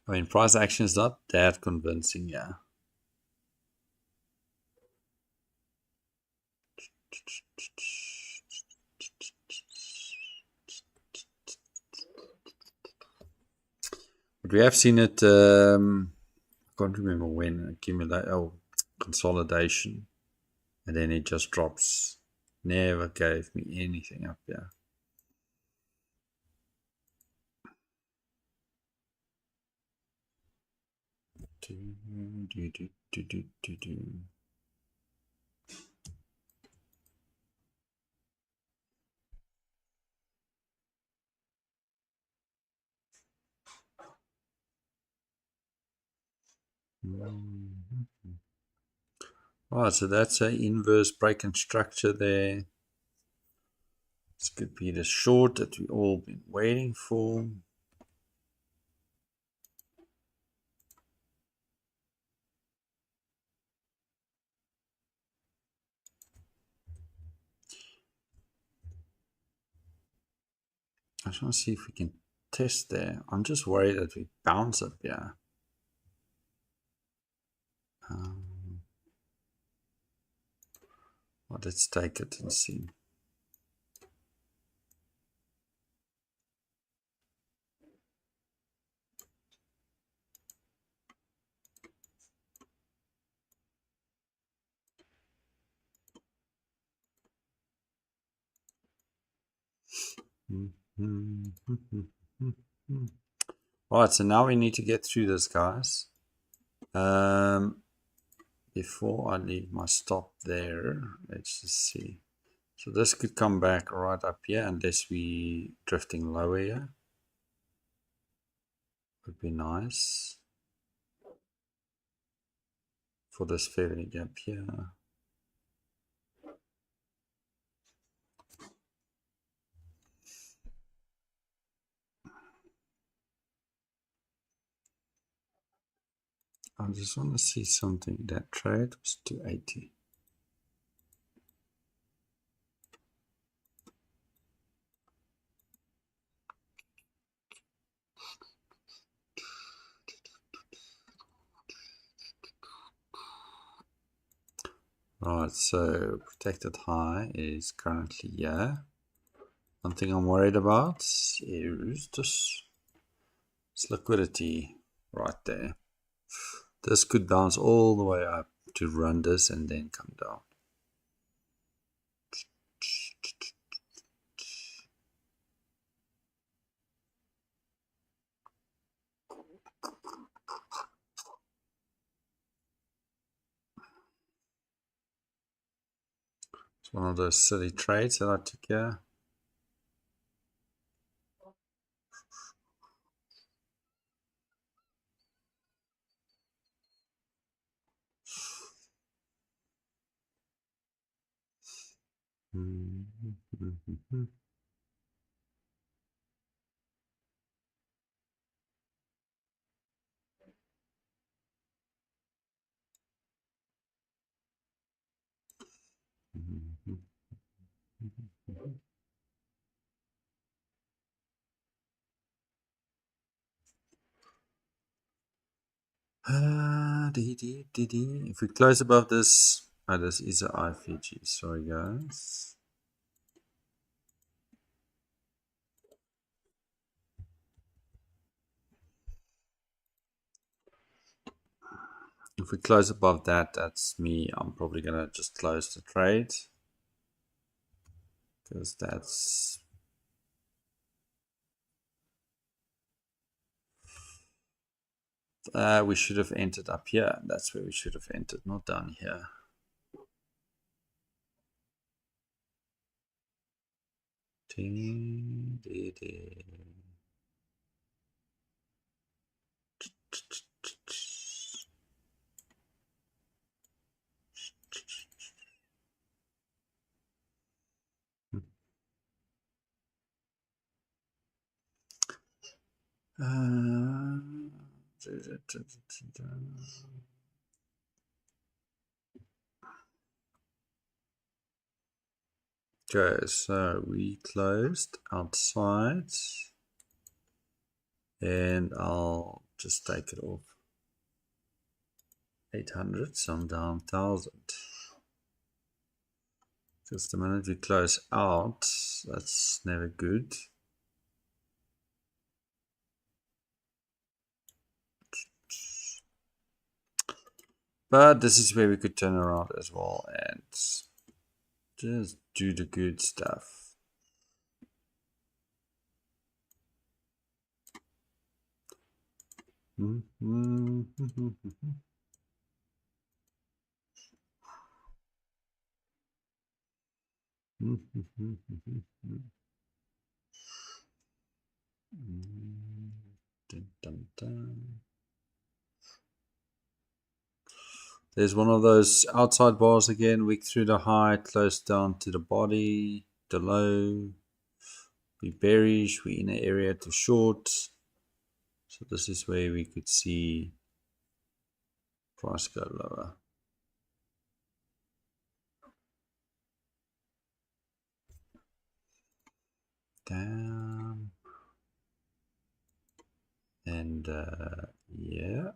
I mean, price action is not that convincing, yeah. But we have seen it, I can't remember when, consolidation. And then it just drops. Never gave me anything up there. Oh, so that's an inverse break and structure there. This could be the short that we've all been waiting for. I just want to see if we can test there. I'm just worried that we bounce up here. Well, let's take it and see. Alright, so now we need to get through this, guys. Before I leave my stop there, let's just see. So this could come back right up here unless we drifting lower here. Would be nice for this fair value gap here. I just want to see something. That trade was 280. Right, so protected high is currently here. One thing I'm worried about is this liquidity right there. This could bounce all the way up to run this and then come down. It's one of those silly trades that I took here. If we close above this, this is a IFG. Sorry, guys. If we close above that, that's me. I'm probably gonna just close the trade because that's we should have entered up here. That's where we should have entered, not down here. Ding, ding, ding. Okay, so we closed outside and I'll just take it off 800, so I'm down 1000. Because the minute we close out, that's never good. But this is where we could turn around as well and just do the good stuff. Dun, dun, dun. There's one of those outside bars again, wick through the high, close down to the body, the low. We bearish, we in an area to short. So this is where we could see price go lower. Down. And yeah.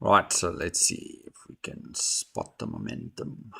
Right, so let's see if we can spot the momentum.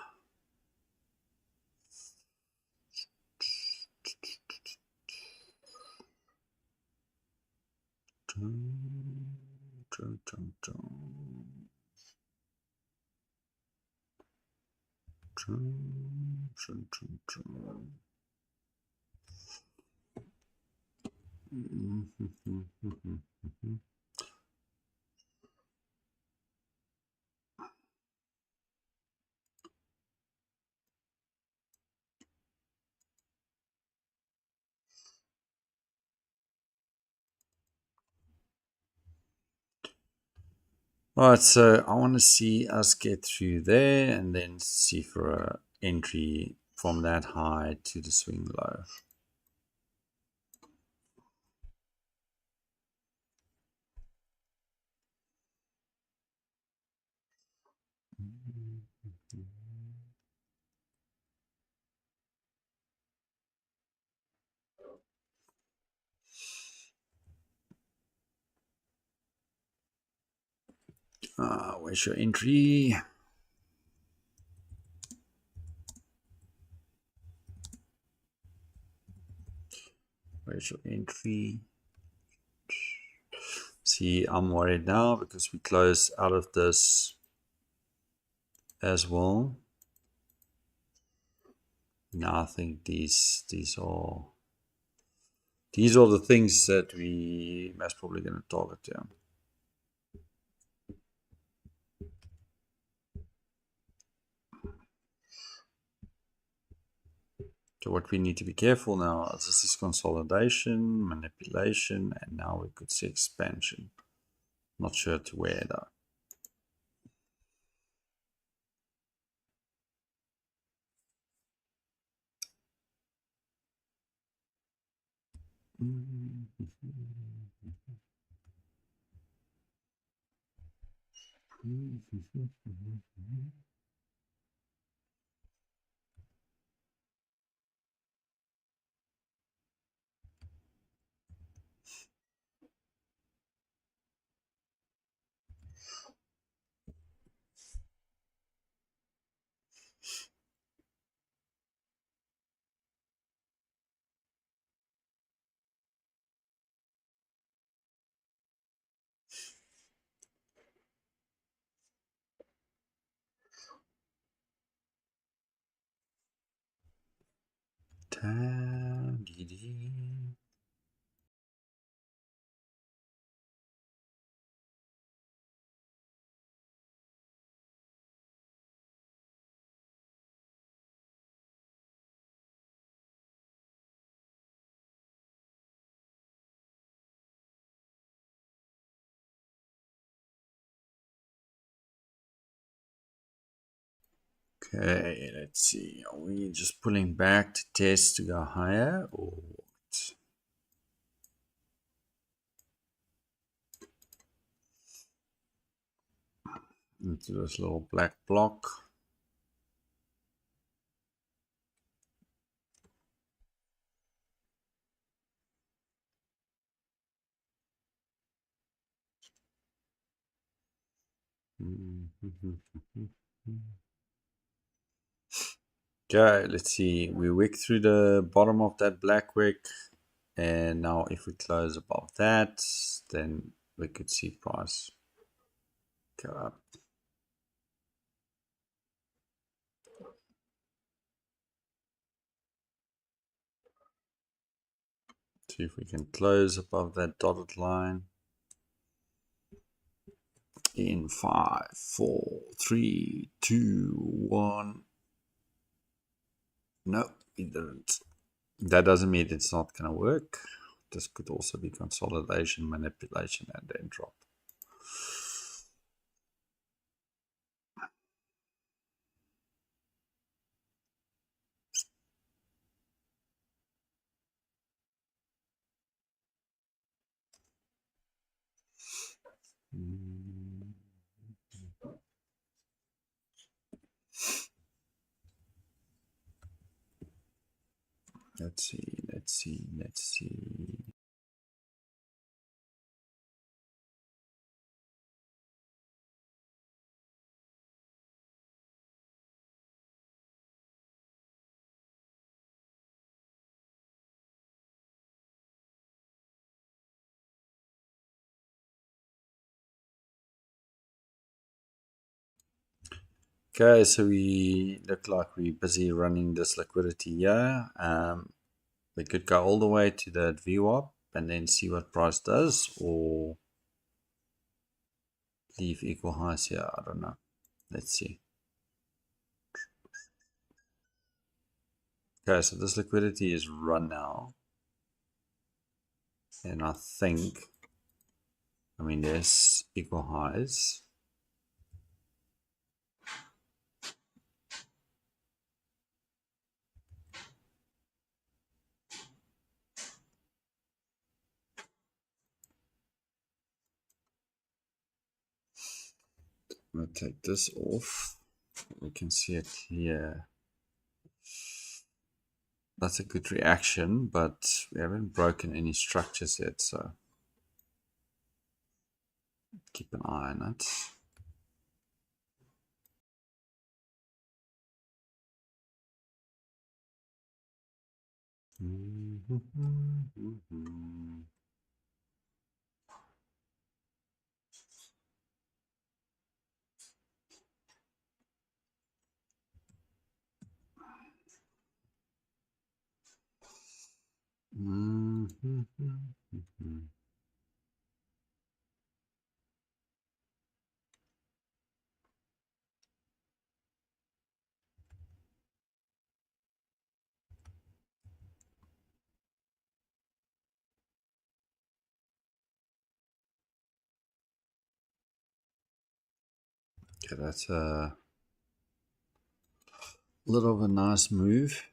Alright, so I want to see us get through there and then see for a entry from that high to the swing low. Where's your entry? Where's your entry? See, I'm worried now because we close out of this as well. Now I think these are the things that we most probably going to target. Yeah. So what we need to be careful now is this is consolidation, manipulation, and now we could see expansion. Not sure to where though. Okay, let's see. Are we just pulling back to test to go higher or what? Into this little black block. Okay, let's see. We wick through the bottom of that black wick, and now if we close above that, then we could see price go up. See if we can close above that dotted line. In 5, 4, 3, 2, 1. No, it didn't. That doesn't mean it's not going to work. This could also be consolidation, manipulation, and then drop. Let's see. Okay, so we look like we're busy running this liquidity here. We could go all the way to that VWAP and then see what price does, or leave equal highs here. I don't know. Let's see. Okay, so this liquidity is run now. And I think, there's equal highs. I'm going to take this off. We can see it here. That's a good reaction, but we haven't broken any structures yet, so keep an eye on it. Okay, that's a little of a nice move.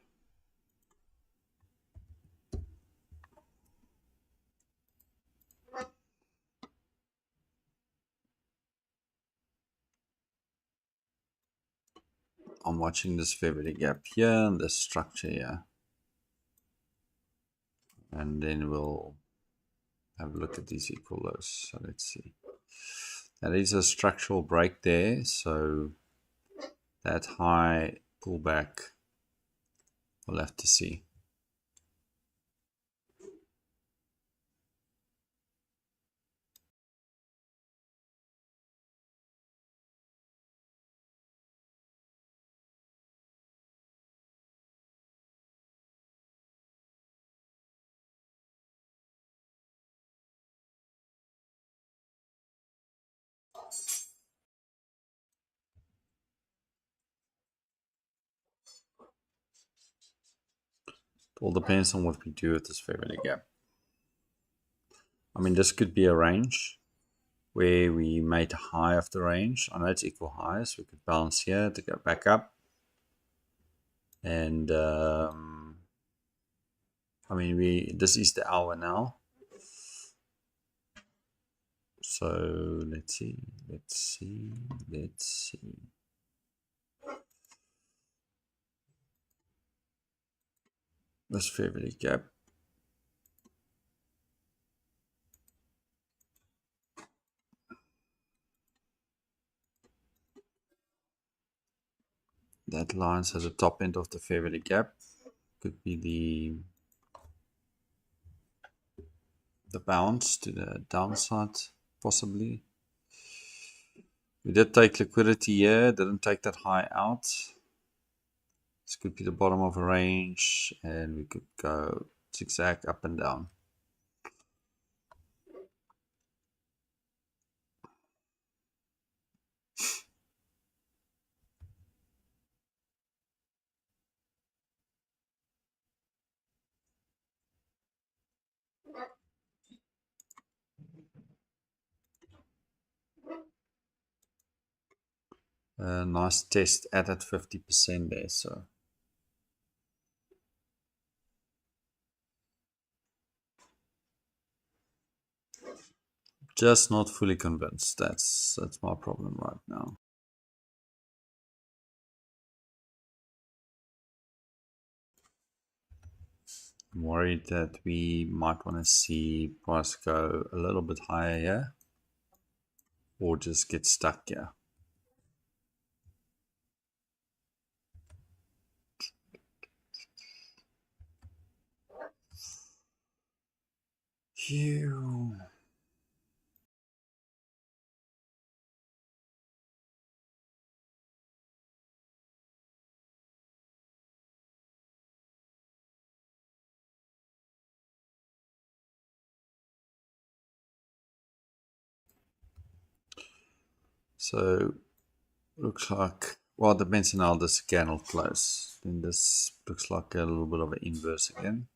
I'm watching this fair value gap here and this structure here. And then we'll have a look at these equal lows. So let's see. That is a structural break there. So that high pullback, we'll have to see. It all depends on what we do with this fair value gap. This could be a range where we made a high of the range. I know it's equal highs. We could bounce here to go back up. And this is the hour now. So let's see. This fair value gap. That line says the top end of the fair value gap. Could be the bounce to the downside, possibly. We did take liquidity here, didn't take that high out. This could be the bottom of a range, and we could go zigzag up and down. Nice test at 50% there. So just not fully convinced. That's my problem right now. I'm worried that we might want to see price go a little bit higher here, or just get stuck here. Phew. So looks like, well, it depends on how this candle close. Then this looks like a little bit of an inverse again.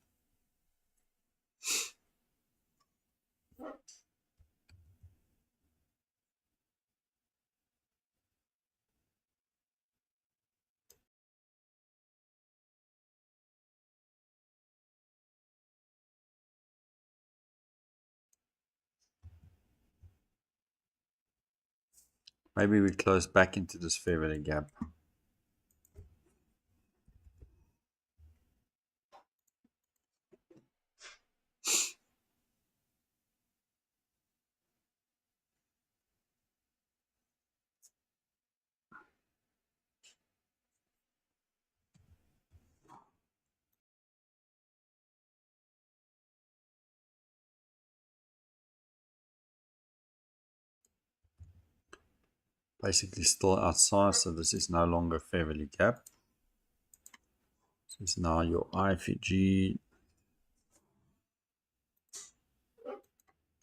Maybe we close back into this fair value gap. Basically still outside, so this is no longer fair value gap. This is now your IFG.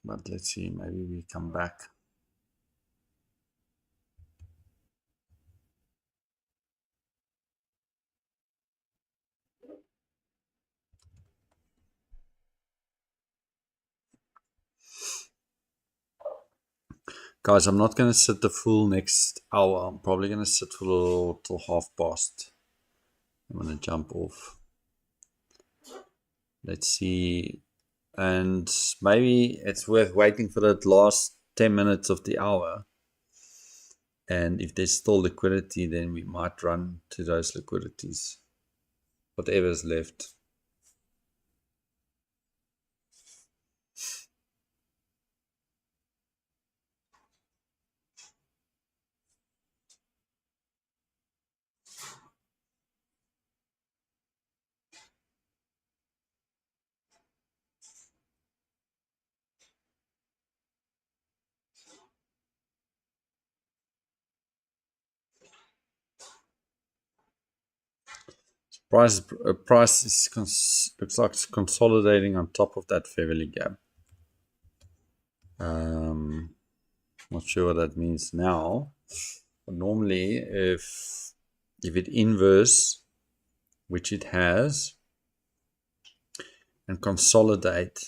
But let's see, maybe we come back. Guys, I'm not going to sit the full next hour. I'm probably going to sit for a little till past. I'm going to jump off. Let's see. And maybe it's worth waiting for that last 10 minutes of the hour. And if there's still liquidity, then we might run to those liquidities. Whatever's left. Price looks like it's consolidating on top of that fair value gap. Not sure what that means now. But normally, if it inverse, which it has, and consolidate,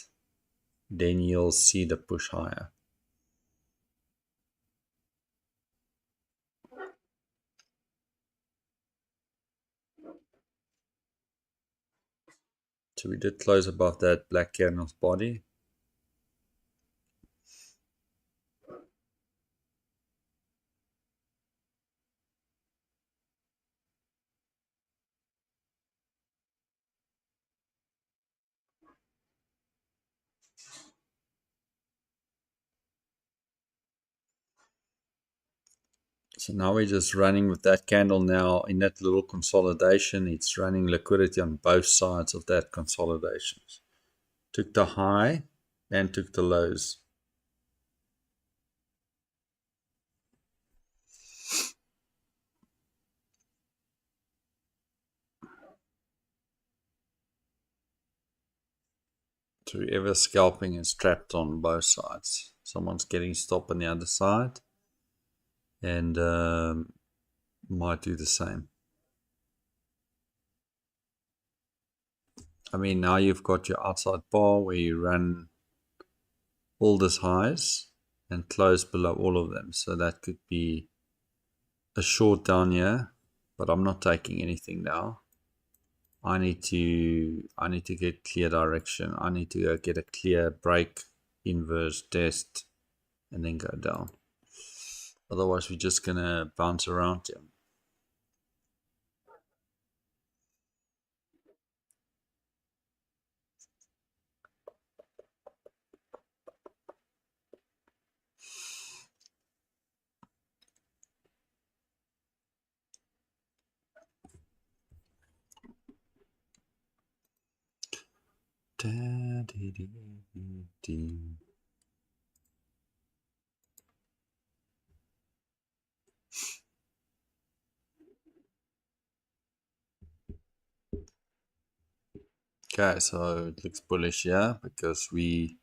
then you'll see the push higher. So we did close above that black candle's body. So now we're just running with that candle now in that little consolidation. It's running liquidity on both sides of that consolidation. Took the high and took the lows. So whoever scalping is trapped on both sides. Someone's getting stopped on the other side and might do the same. I mean, now you've got your outside bar where you run all these highs and close below all of them. So that could be a short down here, but I'm not taking anything now. I need to get clear direction. I need to go get a clear break, inverse test, and then go down. Otherwise, we're just gonna bounce around here. Okay, so it looks bullish here because we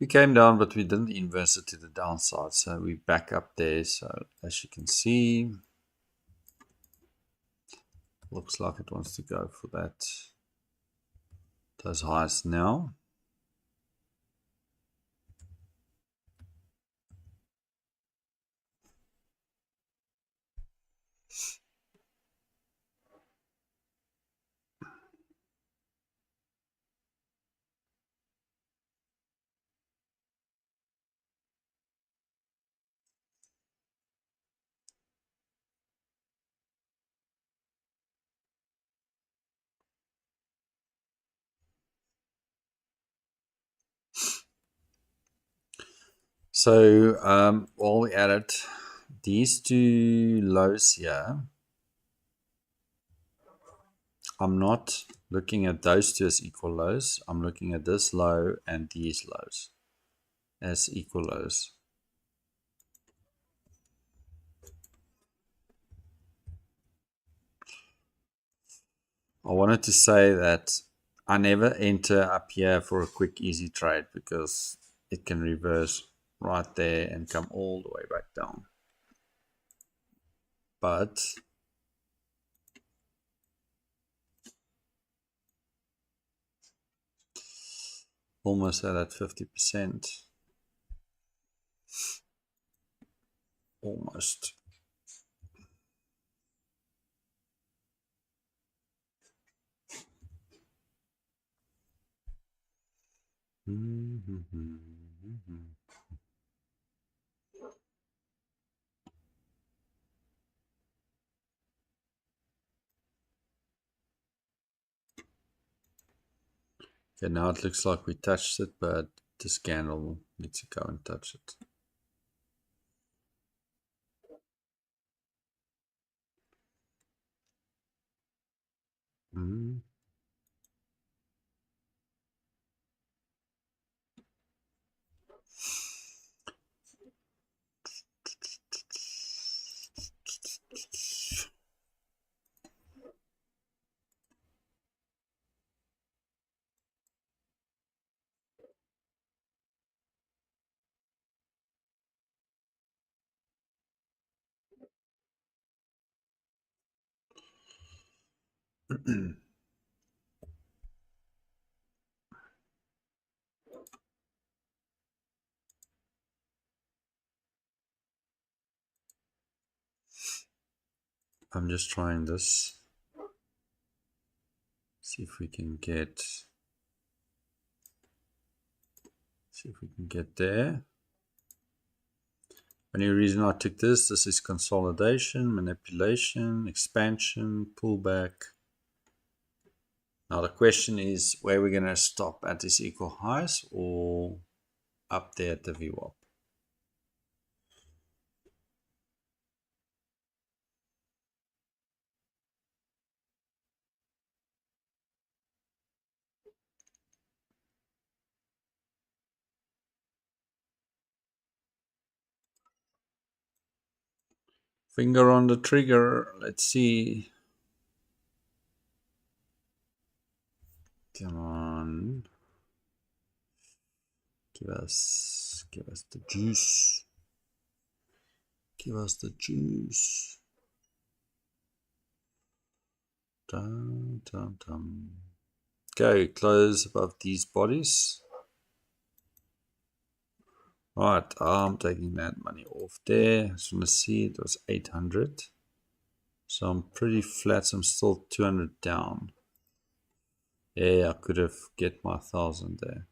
came down, but we didn't inverse it to the downside. So we back up there. So as you can see, looks like it wants to go for those highs now. So while we at it, these two lows here, I'm not looking at those two as equal lows. I'm looking at this low and these lows as equal lows. I wanted to say that I never enter up here for a quick, easy trade because it can reverse right there and come all the way back down. But almost at that 50%. Almost. Okay, now it looks like we touched it, but this candle needs to go and touch it. I'm just trying this. See if we can get there. Only reason I took this is consolidation, manipulation, expansion, pullback. Now the question is where we're going to stop at these equal highs or up there at the VWAP. Finger on the trigger. Let's see. Come on. Give us the juice. Give us the juice. Dum, dum, dum. Okay, close above these bodies. Right, I'm taking that money off there. I just want to see it was 800. So I'm pretty flat. So I'm still 200 down. Yeah, I could have get my 1,000 there.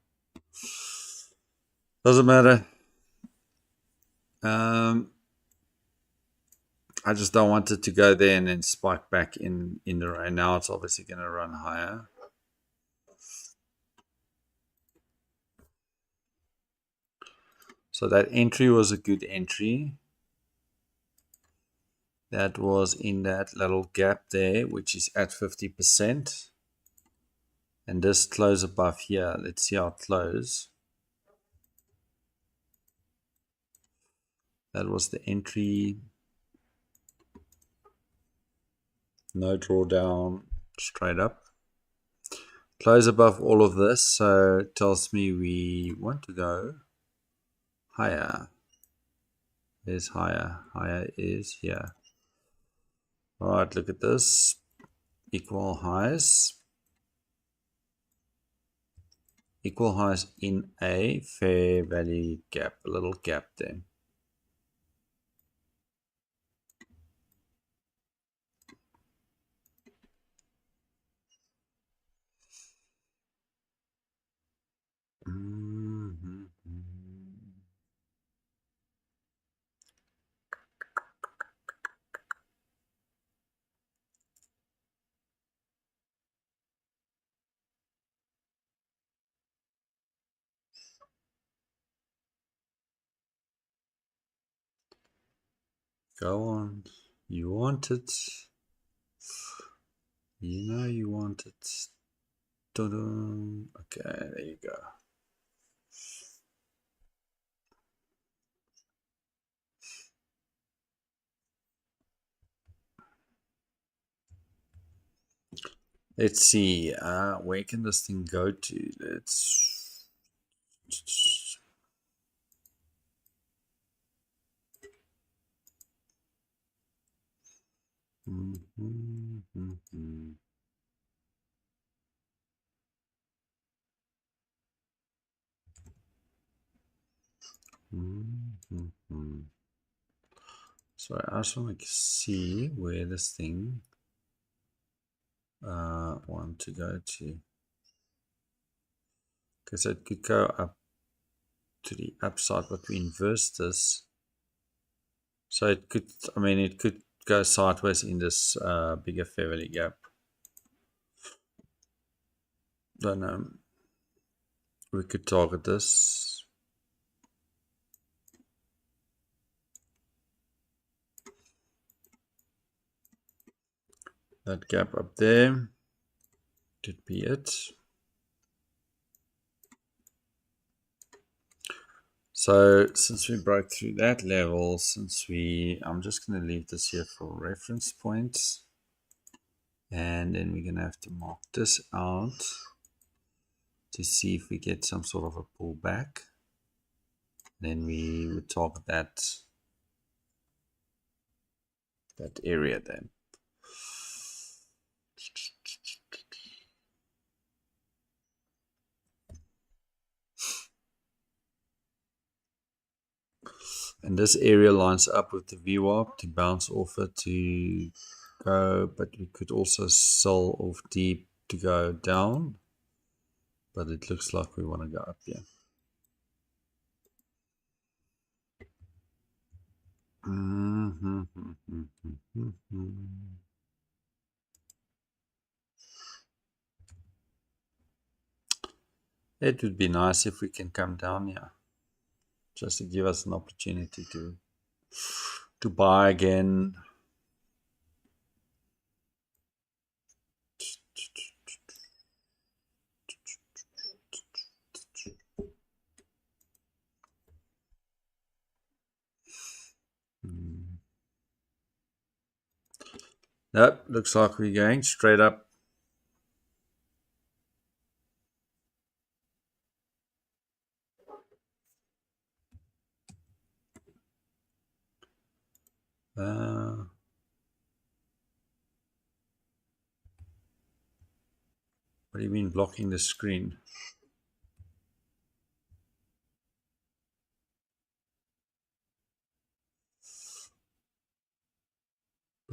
Doesn't matter. I just don't want it to go there and then spike back in the rain. Now it's obviously going to run higher. So that entry was a good entry. That was in that little gap there, which is at 50%. And this close above here. Let's see how it close. That was the entry. No drawdown, straight up. Close above all of this, so it tells me we want to go higher. There's higher. Higher is here. All right, look at this. Equal highs. Equal highs in a fair value gap, a little gap there. Go on. You want it. You know you want it. Okay, there you go. Let's see. Where can this thing go to? Let's. So I also want to see where this thing want to go to, because it could go up to the upside, but we inverse this, so it could, I mean, it could go sideways in this bigger fair value gap. Don't know. We could target this. That gap up there could be it. So since we broke through that level, I'm just going to leave this here for reference points. And then we're going to have to mark this out to see if we get some sort of a pullback. Then we would target that area then. And this area lines up with the VWAP to bounce off it to go, but we could also sell off deep to go down. But it looks like we want to go up here. It would be nice if we can come down here, just to give us an opportunity to buy again. Nope, looks like we're going straight up. What do you mean blocking the screen?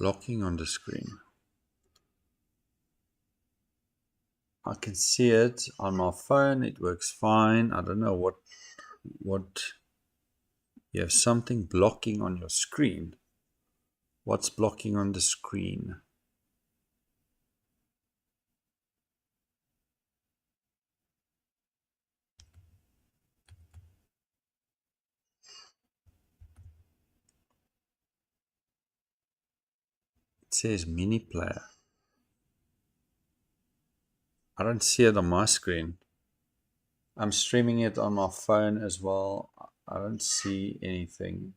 blocking on the screen. I can see it on my phone. It works fine. I don't know what you have something blocking on your screen. What's blocking on the screen? It says mini player. I don't see it on my screen. I'm streaming it on my phone as well. I don't see anything.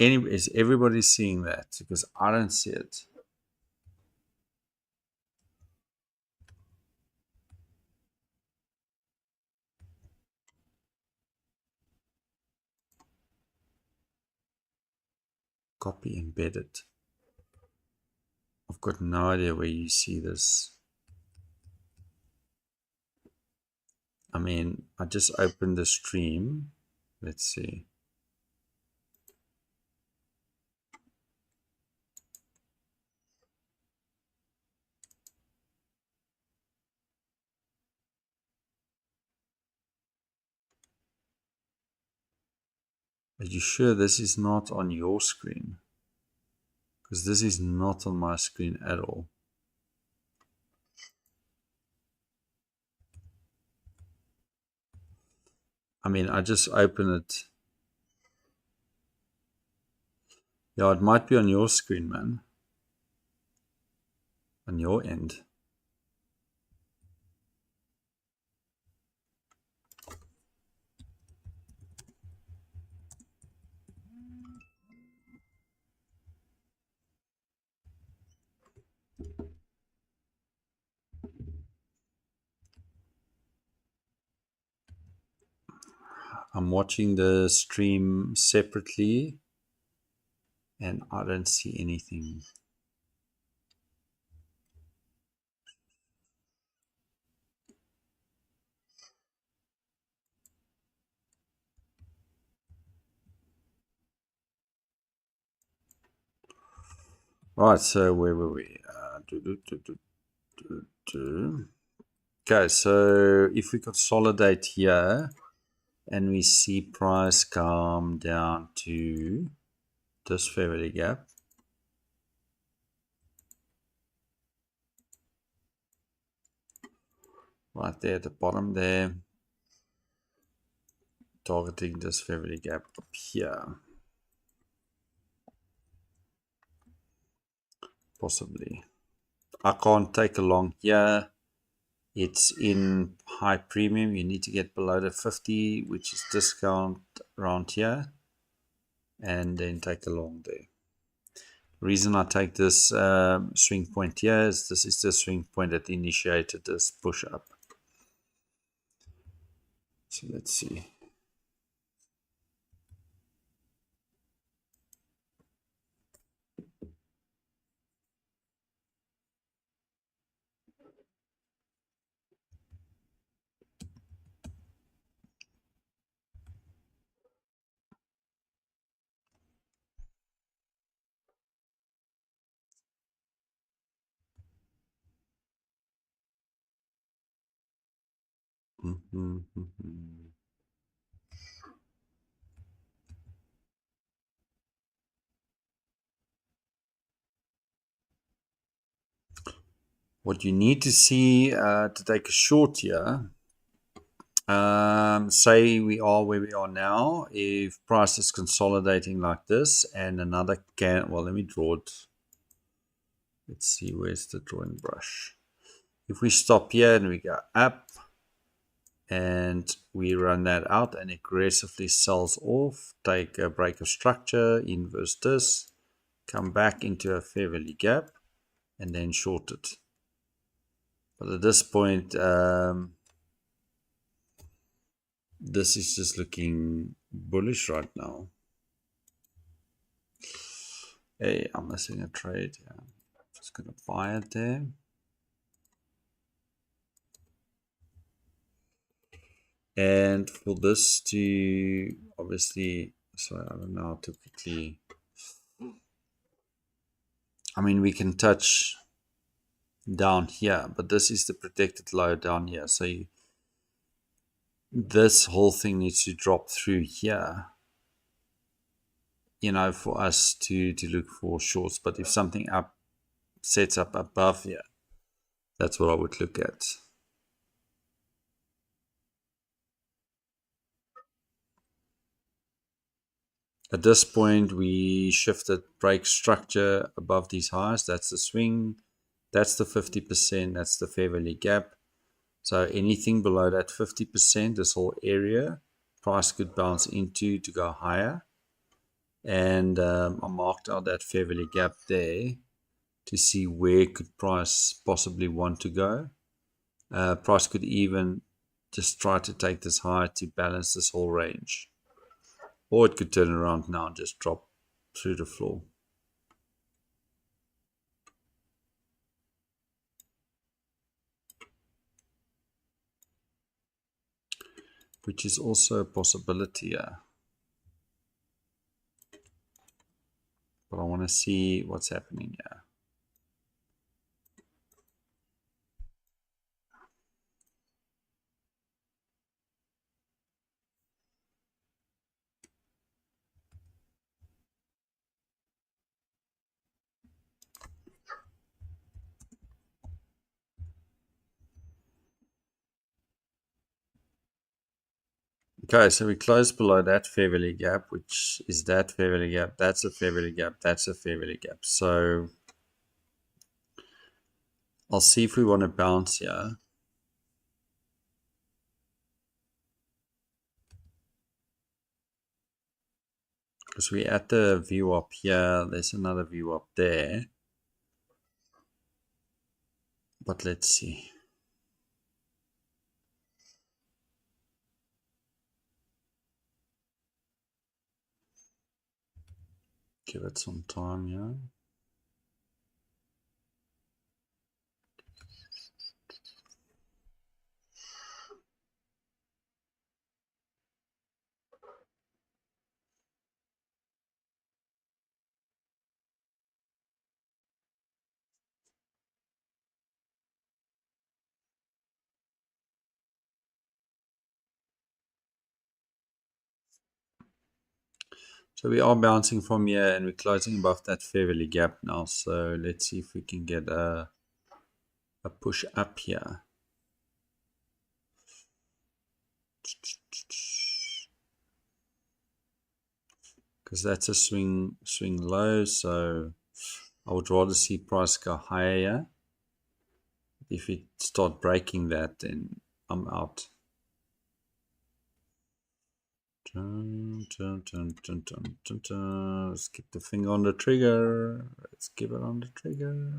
Is everybody seeing that? Because I don't see it. Copy embedded. I've got no idea where you see this. I mean, I just opened the stream. Let's see. Are you sure this is not on your screen? Because this is not on my screen at all. I mean, I just opened it. Yeah, it might be on your screen, man. On your end. I'm watching the stream separately and I don't see anything. Right, so where were we? Okay, so if we consolidate here and we see price come down to this fair value gap, right there at the bottom there, targeting this fair value gap up here, possibly. I can't take a long here. It's in high premium. You need to get below the 50, which is discount around here, and then take a long there. Reason I take this swing point here is this is the swing point that initiated this push up. So let's see. What you need to see to take a short here, say we are where we are now, if price is consolidating like this and another well, let me draw it. Let's see, where's the drawing brush? If we stop here and we go up and we run that out and aggressively sells off, take a break of structure, inverse this, come back into a fair value gap, and then short it. But at this point, this is just looking bullish right now. Hey, I'm missing a trade. Yeah. Just going to buy it there. And for this to obviously, so I don't know how to quickly, I mean, we can touch down here, but this is the protected low down here. So this whole thing needs to drop through here, you know, for us to look for shorts. But if something up sets up above here, that's what I would look at. At this point, we shifted break structure above these highs. That's the swing. That's the 50%. That's the fair value gap. So anything below that 50%, this whole area, price could bounce into to go higher. And I marked out that fair value gap there to see where could price possibly want to go. Price could even just try to take this higher to balance this whole range. Or it could turn around now and just drop through the floor. Which is also a possibility here. But I want to see what's happening here. Okay, so we closed below that fair value gap, which is that fair value gap. That's a fair value gap. That's a fair value gap. So I'll see if we want to bounce here. Because we're at the view up here. There's another view up there. But let's see. Give it some time, yeah. So we are bouncing from here and we're closing above that fair value gap now. So let's see if we can get a push up here. Because that's a swing low, so I would rather see price go higher. If it start breaking that, then I'm out. Let's keep the finger on the trigger. Let's keep it on the trigger.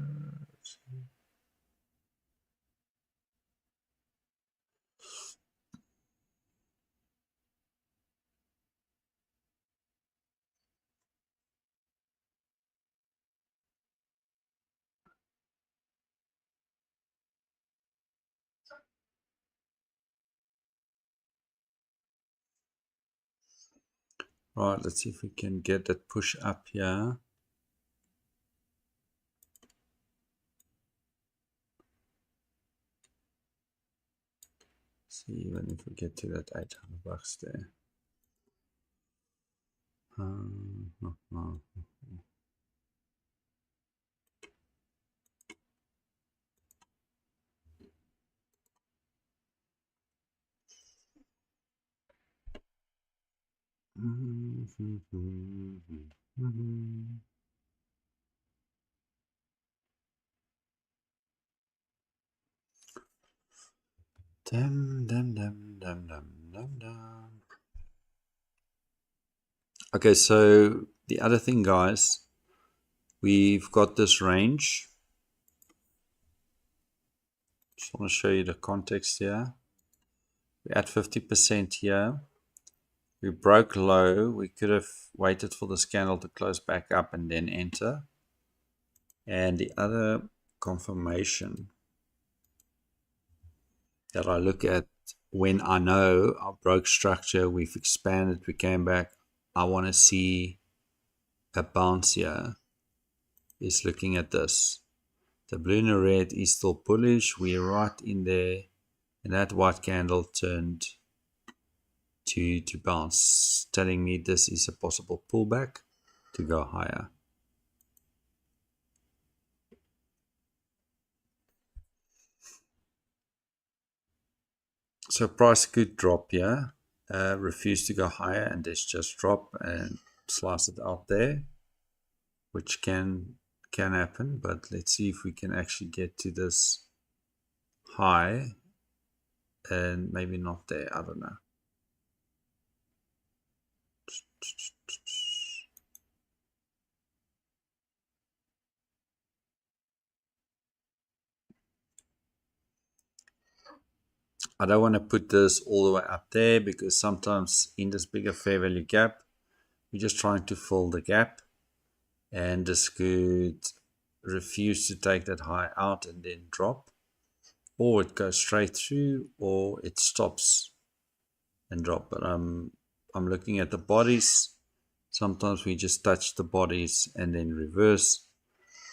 Right, let's see if we can get that push up here. See even if we get to that 800 bucks there. Dum, dum, dum, dum, dum, dum, dum. Okay, so the other thing, guys, we've got this range. Just want to show you the context here. We're at 50% here. We broke low. We could have waited for this candle to close back up and then enter. And the other confirmation that I look at when I know I broke structure, we've expanded, we came back, I want to see a bounce here, is looking at this. The blue and the red is still bullish. We're right in there, and that white candle turned to bounce, telling me this is a possible pullback to go higher. So price could drop here, refuse to go higher, and this just drop and slice it out there, which can happen. But let's see if we can actually get to this high, and maybe not there. I don't know. I don't want to put this all the way up there because sometimes in this bigger fair value gap, we're just trying to fill the gap, and this could refuse to take that high out and then drop, or it goes straight through, or it stops and drop. But I'm looking at the bodies. Sometimes we just touch the bodies and then reverse,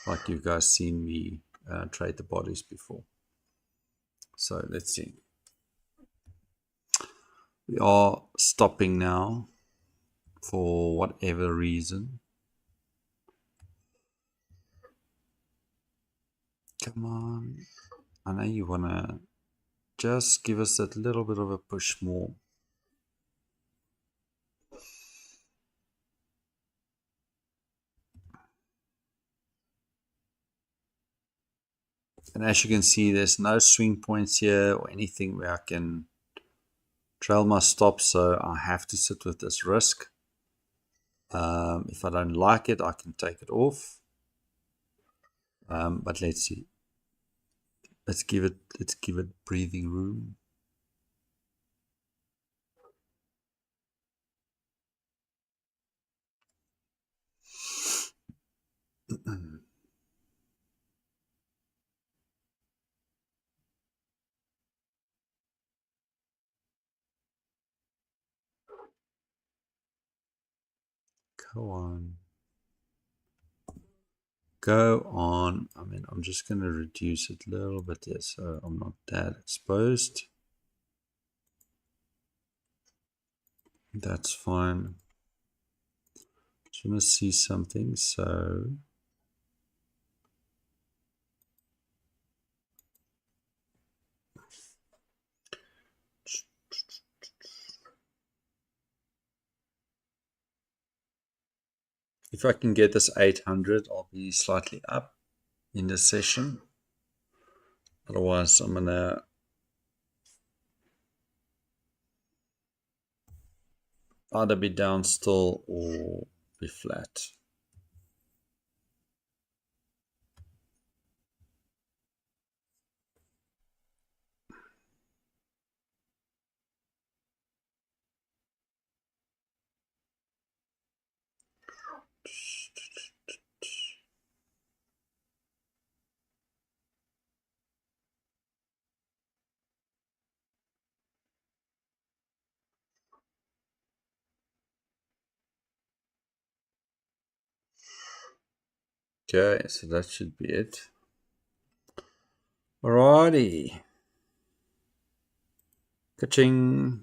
like you guys seen me trade the bodies before. So let's see. We are stopping now for whatever reason. Come on. I know you want to just give us that little bit of a push more. And as you can see, there's no swing points here or anything where I can trail my stop, so I have to sit with this risk. If I don't like it, I can take it off. But let's see. Let's give it breathing room. Go on. Go on. I mean, I'm just going to reduce it a little bit there so I'm not that exposed. That's fine. Just want to see something. So if I can get this 800, I'll be slightly up in this session. Otherwise, I'm going to either be down still or be flat. Okay, so that should be it. Alrighty. Ka-ching.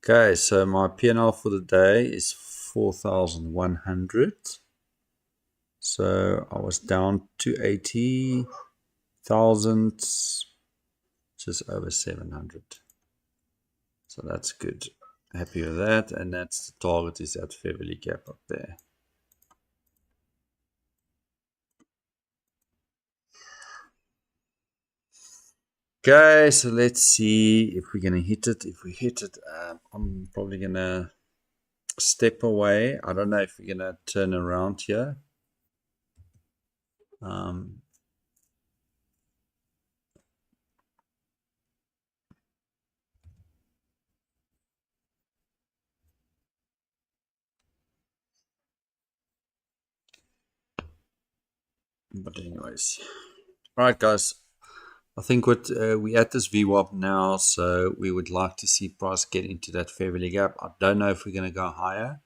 Okay, so my P&L for the day is 4,100. So I was down to 80,000, just over 700. So that's good. Happy with that. And that's the target, is that fair value gap up there. Okay, so let's see if we're going to hit it. If we hit it, I'm probably going to step away. I don't know if we're going to turn around here. But anyways, all right, guys. I think what we at this VWAP now, so we would like to see price get into that fair value gap. I don't know if we're going to go higher.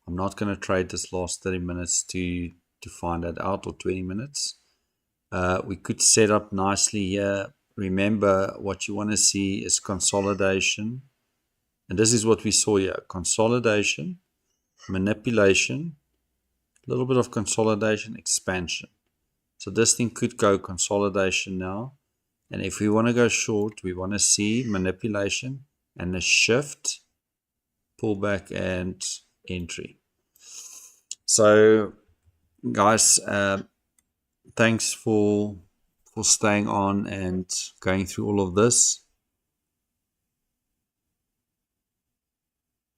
I'm not going to trade this last 30 minutes to find that out, or 20 minutes. We could set up nicely here. Remember, what you want to see is consolidation. And this is what we saw here. Consolidation, manipulation, a little bit of consolidation, expansion. So this thing could go consolidation now. And if we want to go short, we want to see manipulation and a shift, pullback, and entry. So, guys, thanks for staying on and going through all of this.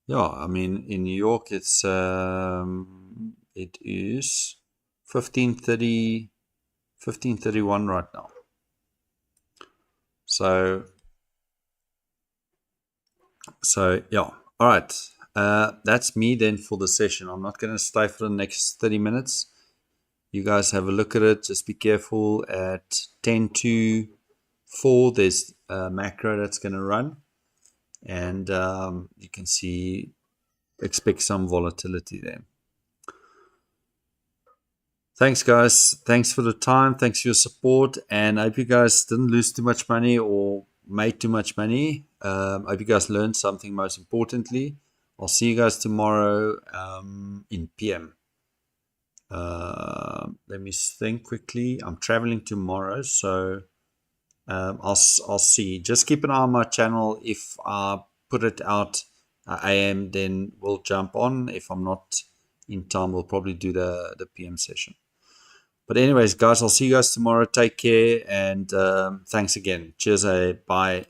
Yeah, I mean, in New York, it is 15:31 right now. So yeah. All right. That's me then for the session. I'm not going to stay for the next 30 minutes. You guys have a look at it. Just be careful. At 10 to 4, there's a macro that's going to run. And you can see, expect some volatility there. Thanks, guys. Thanks for the time. Thanks for your support. And I hope you guys didn't lose too much money or made too much money. I hope you guys learned something, most importantly. I'll see you guys tomorrow in PM. Let me think quickly. I'm traveling tomorrow, so I'll see. Just keep an eye on my channel. If I put it out AM, then we'll jump on. If I'm not in time, we'll probably do the PM session. But anyways, guys, I'll see you guys tomorrow. Take care, and thanks again. Cheers, bye.